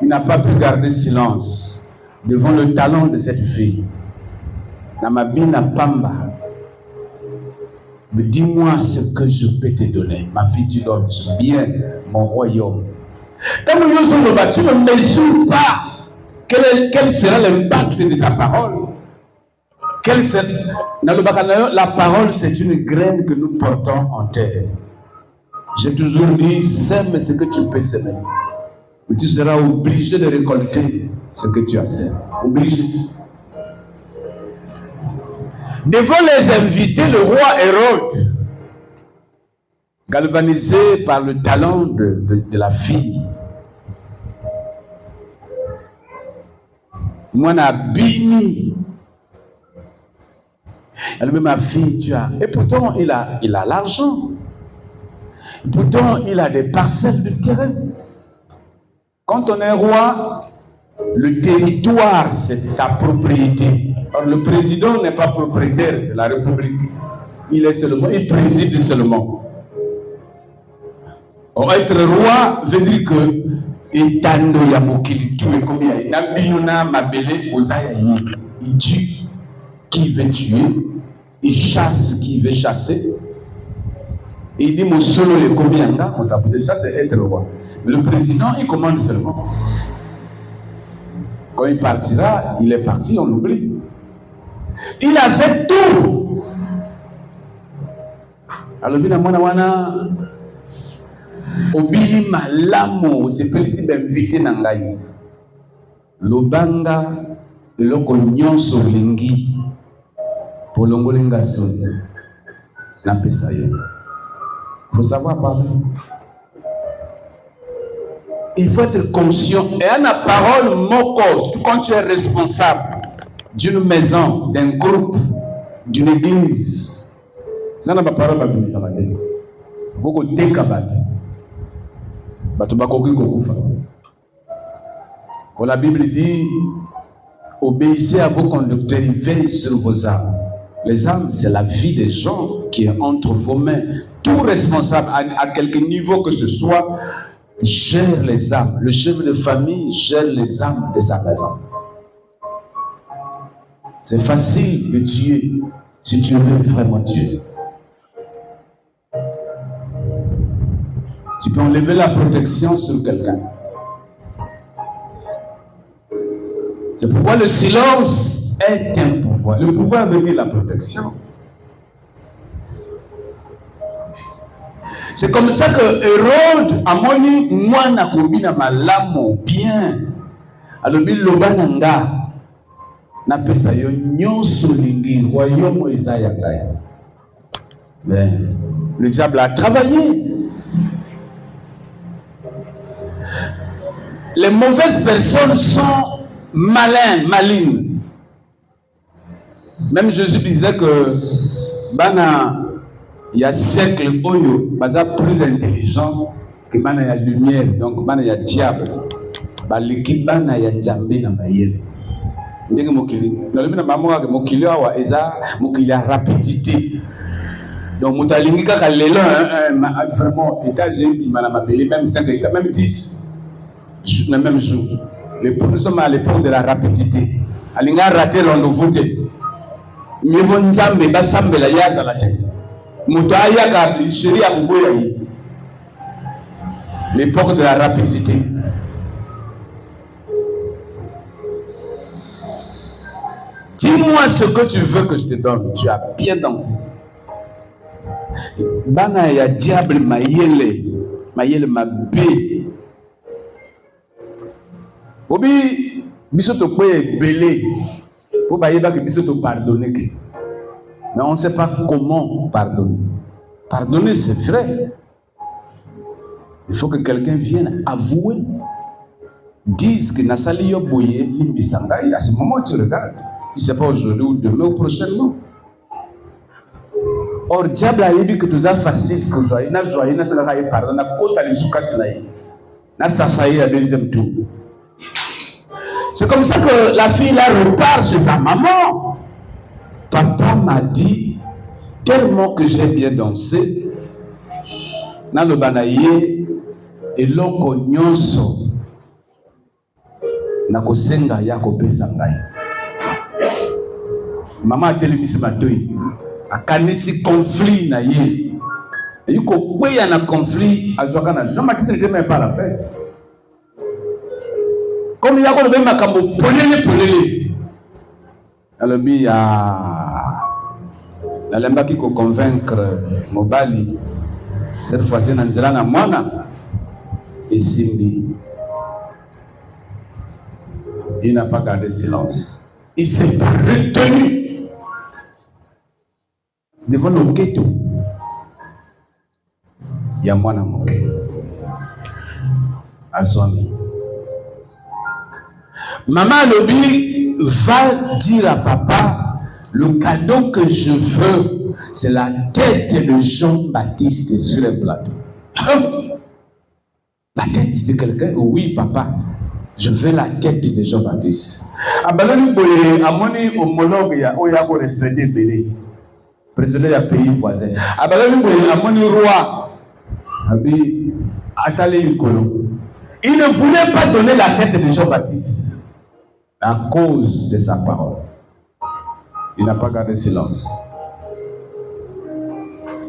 Il n'a pas pu garder silence devant le talent de cette fille. Namabina Pamba, mais dis-moi ce que je peux te donner. Ma fille, tu donnes bien mon royaume. Quand nous sommes battus, tu ne mesures pas quel sera l'impact de ta parole. La parole, c'est une graine que nous portons en terre. J'ai toujours dit, sème ce que tu peux s'aimer. Mais tu seras obligé de récolter ce que tu as semé. Obligé. Devant les invités, le roi Hérode, galvanisé par le talent de la fille, moi, n'a béni. Elle me dit, ma fille, tu as. Et pourtant, il a l'argent. Pourtant, il a des parcelles de terrain. Quand on est roi, le territoire, c'est ta propriété. Alors, le président n'est pas propriétaire de la République. Il préside seulement. Or, être roi veut dire que Etando Yamokili, tu es comme il y a Nabinuna Mabele Ozayayi. Il tue qui veut tuer, il chasse qui veut chasser. Et il dit mon solo est combien de ça, c'est être roi. Mais le président, il commande seulement. Quand il partira, il est parti, on l'oublie. Il avait tout. Alors, bien, wana obili malamo c'est pelisi b'invité nangai. Lobanga eloko nyonso lingi polongolenga soni na pesa yo. Faut savoir parler. Il faut être conscient. Et à la parole, mon cause, quand tu es responsable d'une maison, d'un groupe, d'une église, ça n'a pas parole à venir ça matin. Beaucoup de décabades. La Bible dit, obéissez à vos conducteurs, ils veillent sur vos âmes. Les âmes, c'est la vie des gens qui est entre vos mains. Tout responsable, à quelque niveau que ce soit, gère les âmes. Le chef de famille gère les âmes de sa maison. C'est facile de tuer si tu veux vraiment tuer. Tu peux enlever la protection sur quelqu'un. C'est pourquoi le silence est un pouvoir. Le pouvoir veut dire la protection. C'est comme ça que Hérode a moni mwana kobina malamo bien. Alobi lobananga na pesa yo nyonso lingi royaume eza ya ngai. Mais le diable a travaillé. Les mauvaises personnes sont malignes. Même Jésus disait que il y a siècle oyo baza plus intelligent que bana ya lumière, donc bana ya diable baliki bana ya nzambe na mayele ndenge mokili nalobi na mamoka ke mokili awa eza mokili ya rapidité. Donc motalingi kaka lelo vraiment étage bima na mabele même 5 états même 10 le même jour. Nous sommes à l'époque de la rapidité. Alinga raté rendez-vous te mieux vaut nzambe basambela yaza la tête. L'époque de la rapidité. Dis-moi ce que tu veux que je te donne. Tu as bien dansé. Bana ya diable mayele mabe. Obi biso to poye belé. Pour bayeba que biso to pardonner. Mais on ne sait pas comment pardonner. Pardonner, c'est vrai. Il faut que quelqu'un vienne avouer, dise que Nasali Yoboye, Limbisangaï, à ce moment tu regardes. Tu ne sais pas aujourd'hui ou demain ou prochainement. Or, diable a dit que tout ça facile, que joyeux, n'a pardon, n'a pas les soukatinaï, n'a sasaï à deuxième tour. C'est comme ça que la fille là repart chez sa maman. Papa m'a dit tellement que j'ai bien dansé dans le banaye et l'oko nyonso na kosenga ya kopesa ngai. Maman a télévisé matoi akanisi conflit na ye. Et yuko kweya na conflit azwaka na Jean-Baptiste n'était même pas à la fête. Comme il y a ko le makambo polele. Alors il y a Nalemba qui peut convaincre Mobali, cette fois-ci, Nanzela na mwana et Simbi. Il n'a pas gardé silence. Il s'est retenu devant le ghetto. Il y a mwana moké. Aswami. Maman Lobi va dire à papa, le cadeau que je veux, c'est la tête de Jean-Baptiste sur un plateau. La tête de quelqu'un? Oui, papa. Je veux la tête de Jean-Baptiste. Abalani boye amoni homologue ya oyako respecter belé. Président ya pays voisin. Abalani boye amoni roi. Abi atale likolo. Il ne voulait pas donner la tête de Jean-Baptiste à cause de sa parole. Il n'a pas gardé silence.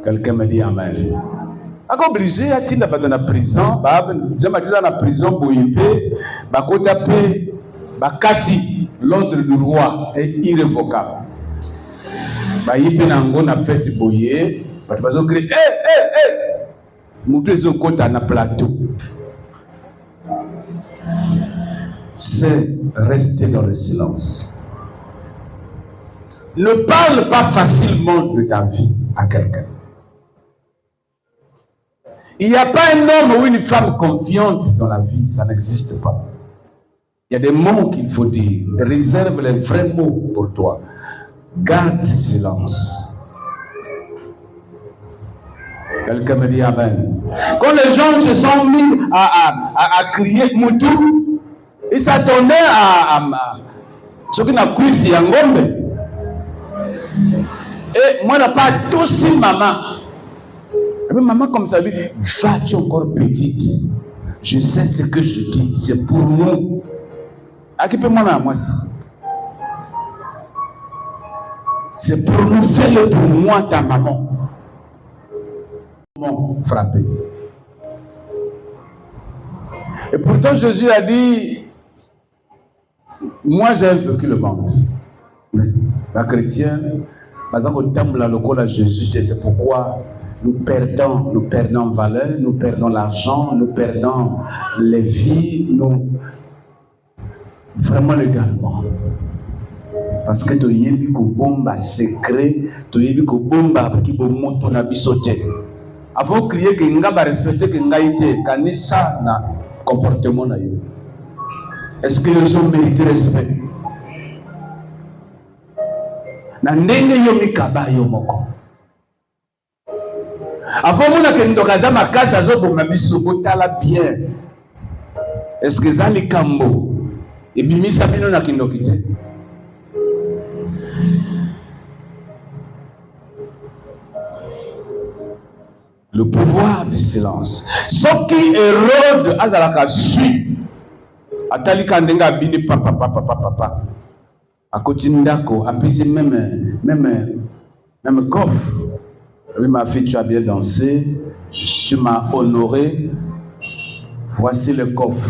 Quelqu'un me dit amen. Ako obligé à tinda dans la prison, Jean-Baptiste dans la prison boyipé, bakota pe bakati l'ordre du roi est irrévocable. Ba yipé nango na fête boyé, batu bazo crier mutu ezo kota na plateau. C'est rester dans le silence. Ne parle pas facilement de ta vie à quelqu'un. Il n'y a pas un homme ou une femme confiante dans la vie, ça n'existe pas. Il y a des mots qu'il faut dire. Réserve les vrais mots pour toi. Garde silence. Quelqu'un me dit amen. Quand les gens se sont mis à crier Moutou, ils s'attendaient à ce qui n'a cru si un gombe. Et moi, je n'ai pas tous maman. Mais maman, comme ça, dit, vas-tu encore petite? Je sais ce que je dis, c'est pour nous. À qui peut moi c'est pour nous, fais-le pour moi, ta maman. Frappé. Et pourtant, Jésus a dit, moi j'ai vécu le monde. Les chrétiens, par exemple, au temple, le Jésus, c'est pourquoi nous perdons valeur, nous perdons l'argent, nous perdons les vies, nous vraiment légalement. Parce que tu as dit que bomba secret, tu as dit que bomba qui monte na bisoté. Avant crier que nga ba respecter que nga été kanisa na comportement na yo. Est-ce que les gens méritent respect? Na ndenge yo mikaba yo moko. Avant mona ke ndokaza makasa zo bomba biso botala bien. Est-ce que zali kambo et bimisa bino na kindokite? Le pouvoir du silence. Ce qui érode azalaka su atali kandenga bini papa a kotindako apisi même coffre. Oui, ma fille, tu as bien dansé, tu m'as honoré, voici le coffre.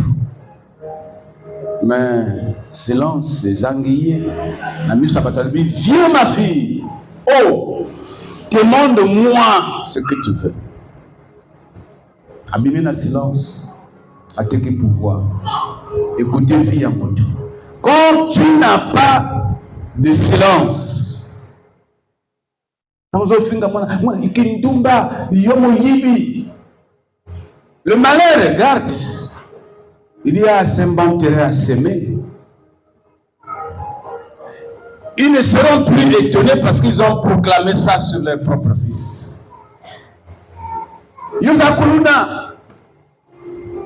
Mais silence, c'est zanguillé. La musique a pas dit, viens ma fille, oh, demande-moi ce que tu veux. Abîmer le silence, attaquer pouvoir. Écoutez, vie à mon Dieu. Quand tu n'as pas de silence, le malheur, regarde, il y a assez bon terrain à s'aimer. Ils ne seront plus étonnés parce qu'ils ont proclamé ça sur leur propre fils. Yosa kuluna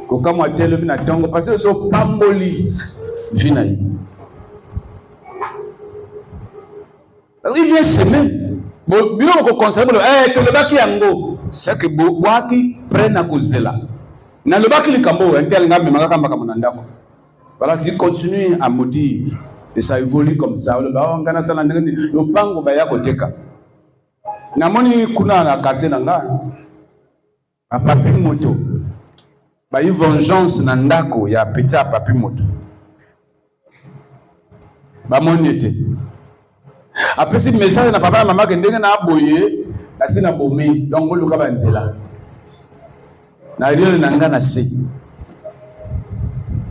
kokamwa telo bina tongo parce que so pamboli finaï. Il vient s'aimer. Bon, bilo ko conseiller to le baki yango, c'est que boaki prenne à kozela. Na le baki likambo intel nga memaka kamba kama ndako. Voilà, qui continue à maudire et ça évolue comme ça. Le ba ngana sana ndenge le pango ba ya koteka. Na moni kuna na quartier nanga. A papi moto ba y vengeance na ndako ya petit a papi moto ba monete après si message na papa na maman ke ndenge na aboye na sina bomi donc luka ba nzela na rio na nga na se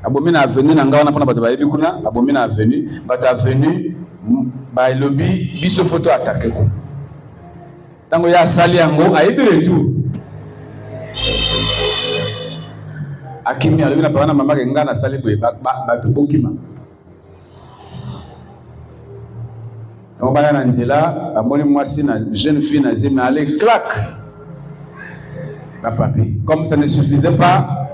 abomi na avenue na nga wana pona bato ba yebi kuna abomi na avenue bato avenue ba lobi biso photo attaquer ko tango ya sali yango ayebi retour akimi alobi na papa na mama ke nga na sali boye bato bokima on va na nzela amoni mwasi na jeune fille na zemi ale clac na papi comme ça ne suffisait pas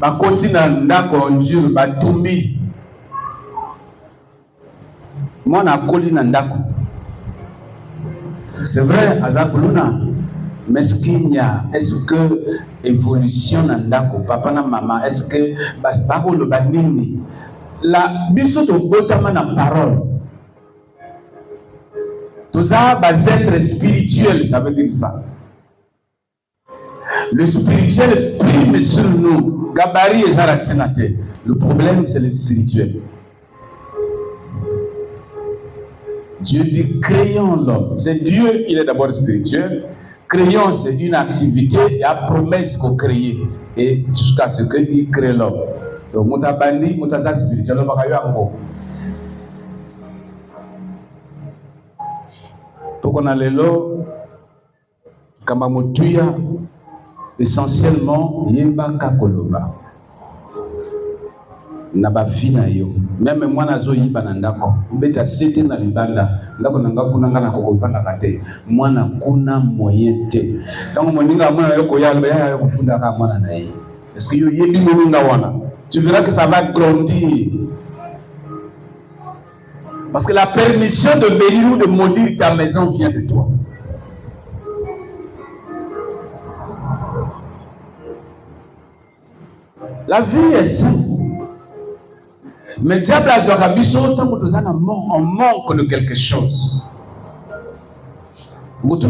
ba continue ndako ndure batumbi mona koli na ndako c'est vrai azakuluna. Mais est-ce qu'il y a, est-ce que évolution n'andako papa na maman, est-ce que basbako le banini la biso to botama na parole tout ça bas être spirituel, ça veut dire ça. Le spirituel prime sur nous, gabarit et zaraxinate. Le problème c'est le spirituel. Dieu dit créons l'homme. C'est Dieu, il est d'abord spirituel. Créons, c'est une activité et la promesse qu'on crée. Et jusqu'à ce qu'il crée l'homme. Donc, Moutabandi, Moutaza spirituel, l'homme va y avoir. Pour qu'on a les lots, Kamamotuya, essentiellement, Yemba Kakoloba. Naba fina yo même moi nazo yiba na ndako beta sete na libanda ndako nanga kunanga na kokovanda kate mwana kuna moyete tango moninga mwana yo koyalba ya kufunda ka mwana na ye est-ce que yo yebi moninga wana tu verras que ça va grandir parce que la permission de bénir ou de maudire ta maison vient de toi. La vie est simple. Mais le diable a dit à Bisso, tant que tu as on manque de quelque chose. Parce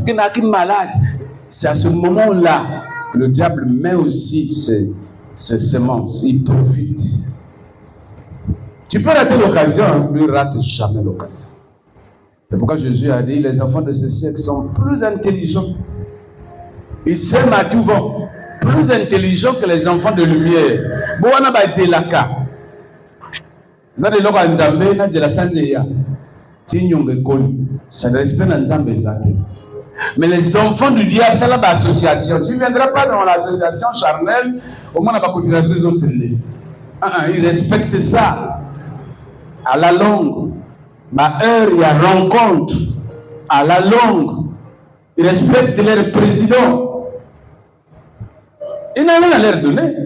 que malade. C'est à ce moment-là que le diable met aussi ses semences. Il profite. Tu peux rater l'occasion, lui ne rate jamais l'occasion. C'est pourquoi Jésus a dit, les enfants de ce siècle sont plus intelligents. Ils sèment à tout vent. Plus intelligents que les enfants de lumière. Ça ne respecte pas Nzambe. Mais les enfants du diable, dans l'association, tu ne viendras pas dans l'association charnelle, au moins la cotisation des autres. Ils respectent ça. À la longue, ma heure, il y a rencontre. À la longue, ils respectent leur président. Ils n'ont rien à leur donner.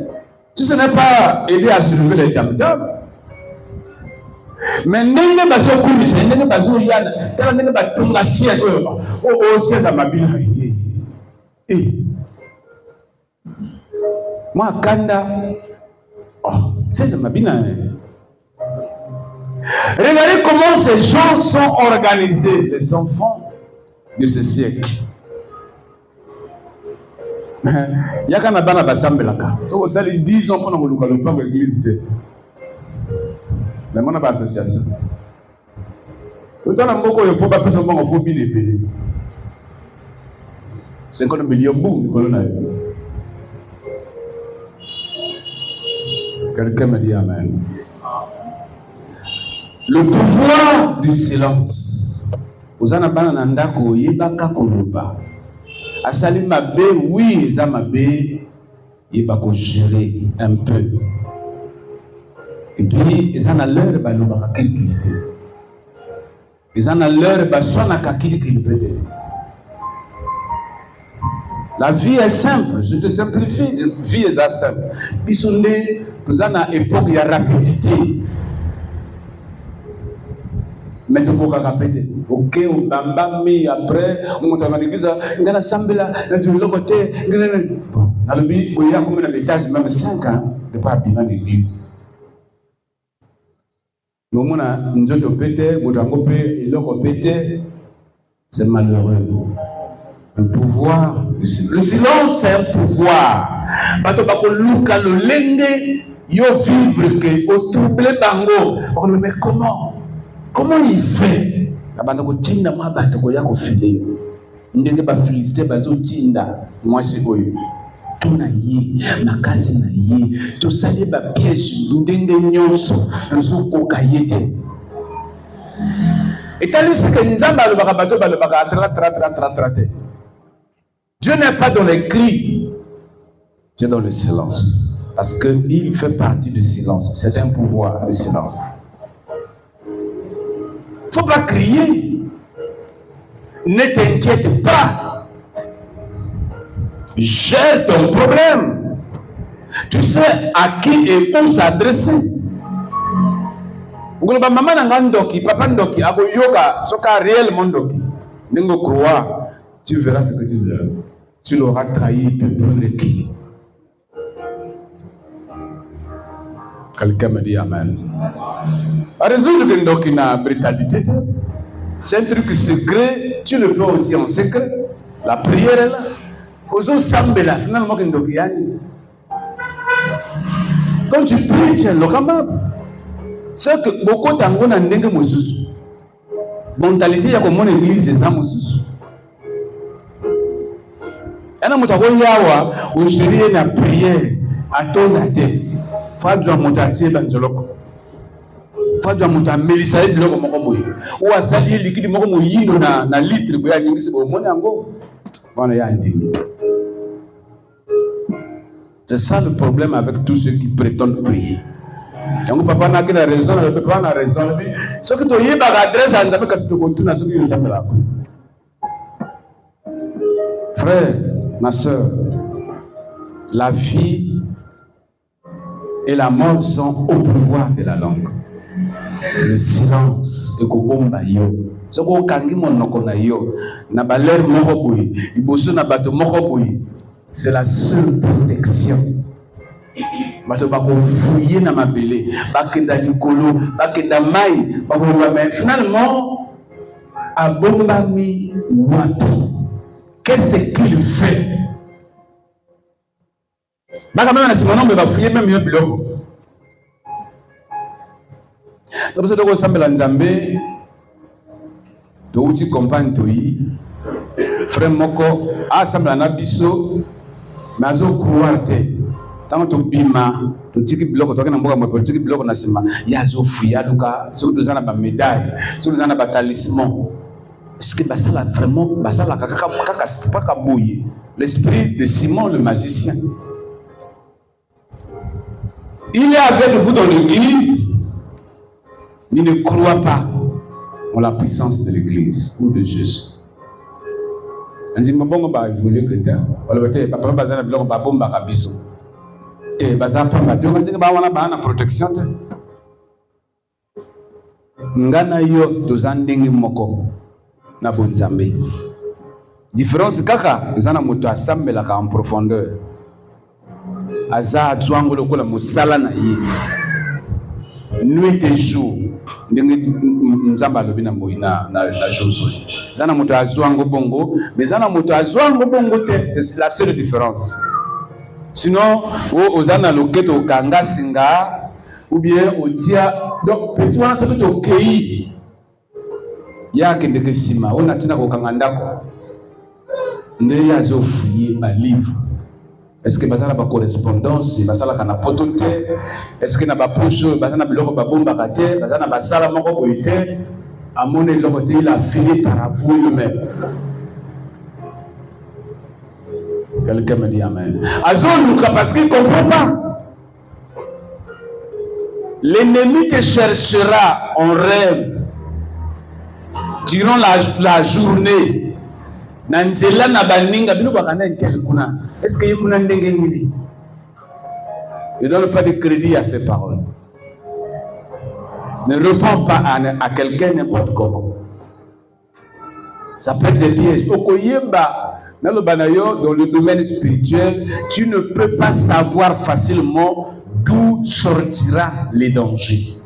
Si ce n'est pas aider à soulever les tam-tams. Mais n'engue bazo kulise, n'engue bazo yana, tala n'engue batunga siya ko, siya za mabina. Moi kanda, siya za mabina. Regardez comment ces gens sont organisés, les enfants de ce siècle. Yaka na bana basambelaka. So ça les 10 ans pendant le pas l'église. Mais mon association. Autant la moko yo poba pesa mbongo fo bi lebele. 50 millions boum kolona. Quelqu'un me dit amen. Le pouvoir du silence. Ozana bana na ndako yebaka koloba. Asali mabe oui, eza mabe yeba ko gérer un peu. Et puis, ils en ont l'air de l'eau qualité. Ils en ont l'air de soigner la qualité. La vie est simple, je te simplifie. La vie est simple. Puis, nous avons une époque de rapidité. Mais tu peux pas répéter. Ok, on bamba, mais après, on monte dans l'église, on a assemblé là, on a du côté. Dans le but, il y a combien d'étages, même 5 ans, de pas abîmer l'église. C'est malheureux. Le pouvoir, le silence, c'est un pouvoir. Mais comment il fait? Moi, c'est tuna ye makasi na ye to sali ba piège ndenge nyonso nzuko kayete etali ce que nzamba le bakabato ba le bakatra. Dieu n'est pas dans les cris, Dieu est dans le silence, parce que il fait partie du silence. C'est un pouvoir, le silence. Faut pas crier, ne t'inquiète pas. Gère ton problème. Tu sais à qui et où s'adresser. Maman n'a ndoki, papa ndoki, abo yoga, soka réellement ndoki. N'engo croire, tu verras ce que tu veux. Tu l'auras trahi, tu peux le qui. Quelqu'un me dit amen. À résoudre que ndoki na brutalité, c'est un truc secret. Tu le fais aussi en secret. La prière est là. Finalement, quand tu pries, tu es le c'est que beaucoup d'ango na ndenge mosusu. Mentalité ya comme mon église c'est ça mosusu. Ana mutako yawa ujiriye na prière atona te. Fadwa mutatie banjoloko. Fadwa mutamelisa biloko moko boye. Ou asali likidi moko moyindo na litre boya ngisi bo mona yango. Bana ya ndimi. C'est ça le problème avec tous ceux qui prétendent prier. Donc papa n'a que la raison, le papa n'a raison. Ce que tu as adresse à Nzambe kasi tu na ce que Nzambe là. Frère, ma soeur, la vie et la mort sont au pouvoir de la langue. Le silence, Soko okangi monoko na yo na baler moko boye liboso na bato moko boye, c'est la seule protection. Bato bako fouiller na mabele, bakenda likolo, bakenda mai, bako mais finalement abombami wapi? Qu'est-ce qu'il fait? Baka même na simono me ba fouiller même yo biloko. Donc c'est donc sambela nzambe to uti compagne to yi frère moko asambela na biso mazo croire te. Tant que bima to tiki biloko to kana mboka mo tiki biloko na sima ya zo fuya luka so to zana ba médaille so to zana ba talisman. Est-ce que basala vraiment basala kaka boye l'esprit de Simon le magicien. Il est avec vous dans l'église. Il ne croit pas en la puissance de l'église ou de Jésus. On dit bon ba évoluer chrétien. Wala bate papa bazana biloko ba bomba kabiso. Et bazana pamba donc c'est que ba wana ba na protection te. Ngana yo tozandenge moko na bonzambe. Différence kaka zana moto asambela ka en profondeur. Aza zwango lokola musala na ye. Nuit et jour. Nzamba lobi na moina na chose. Zana moto azwango bongo, mais zana moto azwango bongo te, c'est la seule différence. Sinon, ozana loketo kanga singa ou bien otia donc petit wana soki to kei ya kende ke sima ona tina ko kanga ndako. Nde ya zo fouiller ba livre. Est-ce que bazala ba correspondance bazala kana potote? Est-ce que na ba poche bazana biloko ba bomba kate bazana ba sala moko boite amone loko te il a fini par avouer lui-même. Quelqu'un me dit amen. Azon Luka parce qu'il comprend pas. L'ennemi te cherchera en rêve durant la journée. Nanzela na baninga bino bakana nkel kuna. Est-ce que yekuna ndenge ngini? Ne donne pas de crédit à ces paroles. Ne réponds pas à quelqu'un n'importe comment. Ça peut être des pièges. Okoyemba dans le domaine spirituel, tu ne peux pas savoir facilement d'où sortira les dangers.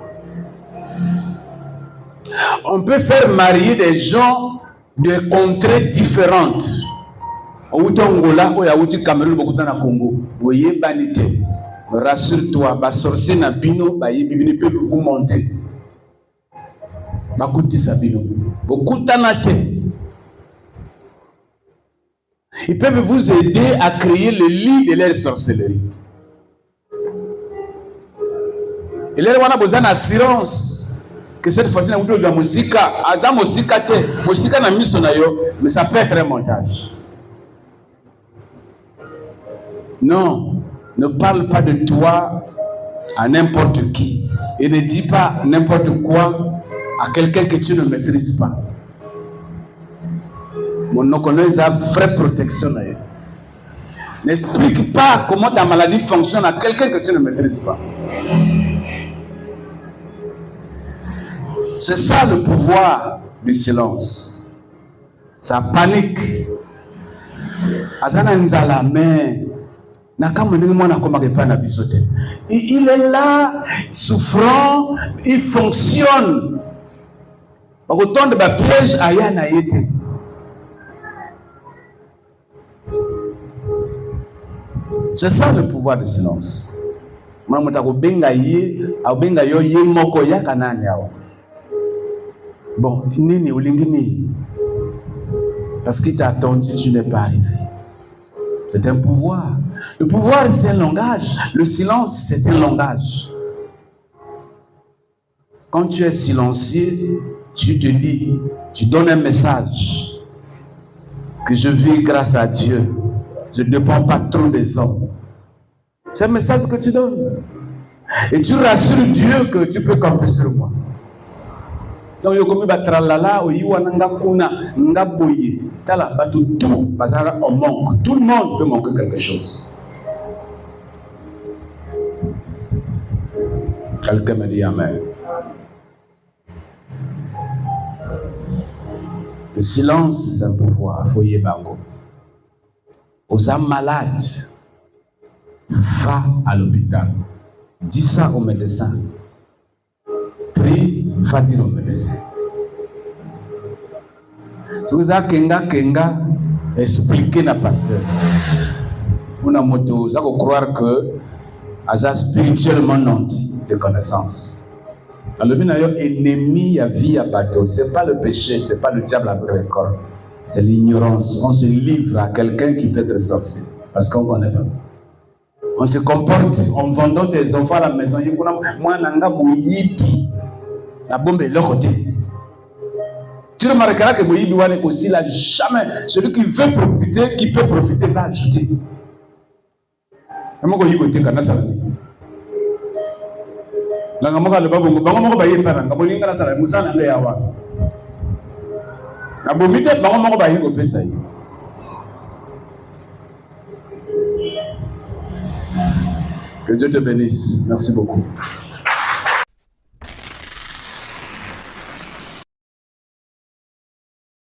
On peut faire marier des gens de contrées différentes. Angola, Oyauti, Cameroun, beaucoup na Congo. Voyez, banité. Rassure-toi, ba sorcier na bino, ba yebibini peuvent vous monter. Ba kuti sabino. Beaucoup tanate. Ils peuvent vous aider à créer le lit de leur sorcellerie. Et là, on a besoin d'assurance. Que cette fois-ci, on a besoin de musique. Aza musique te, musique na miso na yo, mais ça peut être un montage. Non, ne parle pas de toi à n'importe qui et ne dis pas n'importe quoi à quelqu'un que tu ne maîtrises pas. Mon connaît a vraie protection. N'explique pas comment ta maladie fonctionne à quelqu'un que tu ne maîtrises pas. C'est ça le pouvoir du silence. Ça panique. Azana nzala mais il est là, souffrant, il fonctionne. Autant de pièges à Yanaïté. C'est ça le pouvoir du silence. Bon, nini ulingini. Parce qu'il t'a attendu, tu n'es pas arrivé. C'est un pouvoir. Le pouvoir, c'est un langage. Le silence, c'est un langage. Quand tu es silencieux, tu te dis, tu donnes un message que je vis grâce à Dieu. Je ne dépends pas trop des hommes. C'est un message que tu donnes. Et tu rassures Dieu que tu peux compter sur moi. Donc, il y a tralala, tout, on manque. Tout le monde peut manquer quelque chose. Quelqu'un me dit amen. Le silence, c'est un pouvoir. Foyer bango. Aux âmes malades, va à l'hôpital. Dis ça au médecin. Prie, va dire au médecin. Si vous avez kenga, expliquez à pasteur. On a moto, ça faut croire que Aza spirituellement nanti de connaissance. Alors, ennemi à vie à bateau. C'est pas le péché, c'est pas le diable après l'école. C'est l'ignorance. On se livre à quelqu'un qui peut être sorcier parce qu'on connaît pas. On se comporte en vendant tes enfants à la maison. Moi, nanga moyibi. La bombe est de l'autre côté. Tu remarqueras que moyibi wane aussi là jamais. Celui qui veut profiter, qui peut profiter, va ajouter. Comment vous dites que ça? Nanga moka le babongo, bango moko baye pa nanga bolinga na sala musana nde yawa. Na bomite bango moko baye ko pesa yi. Que Dieu te bénisse. Merci beaucoup.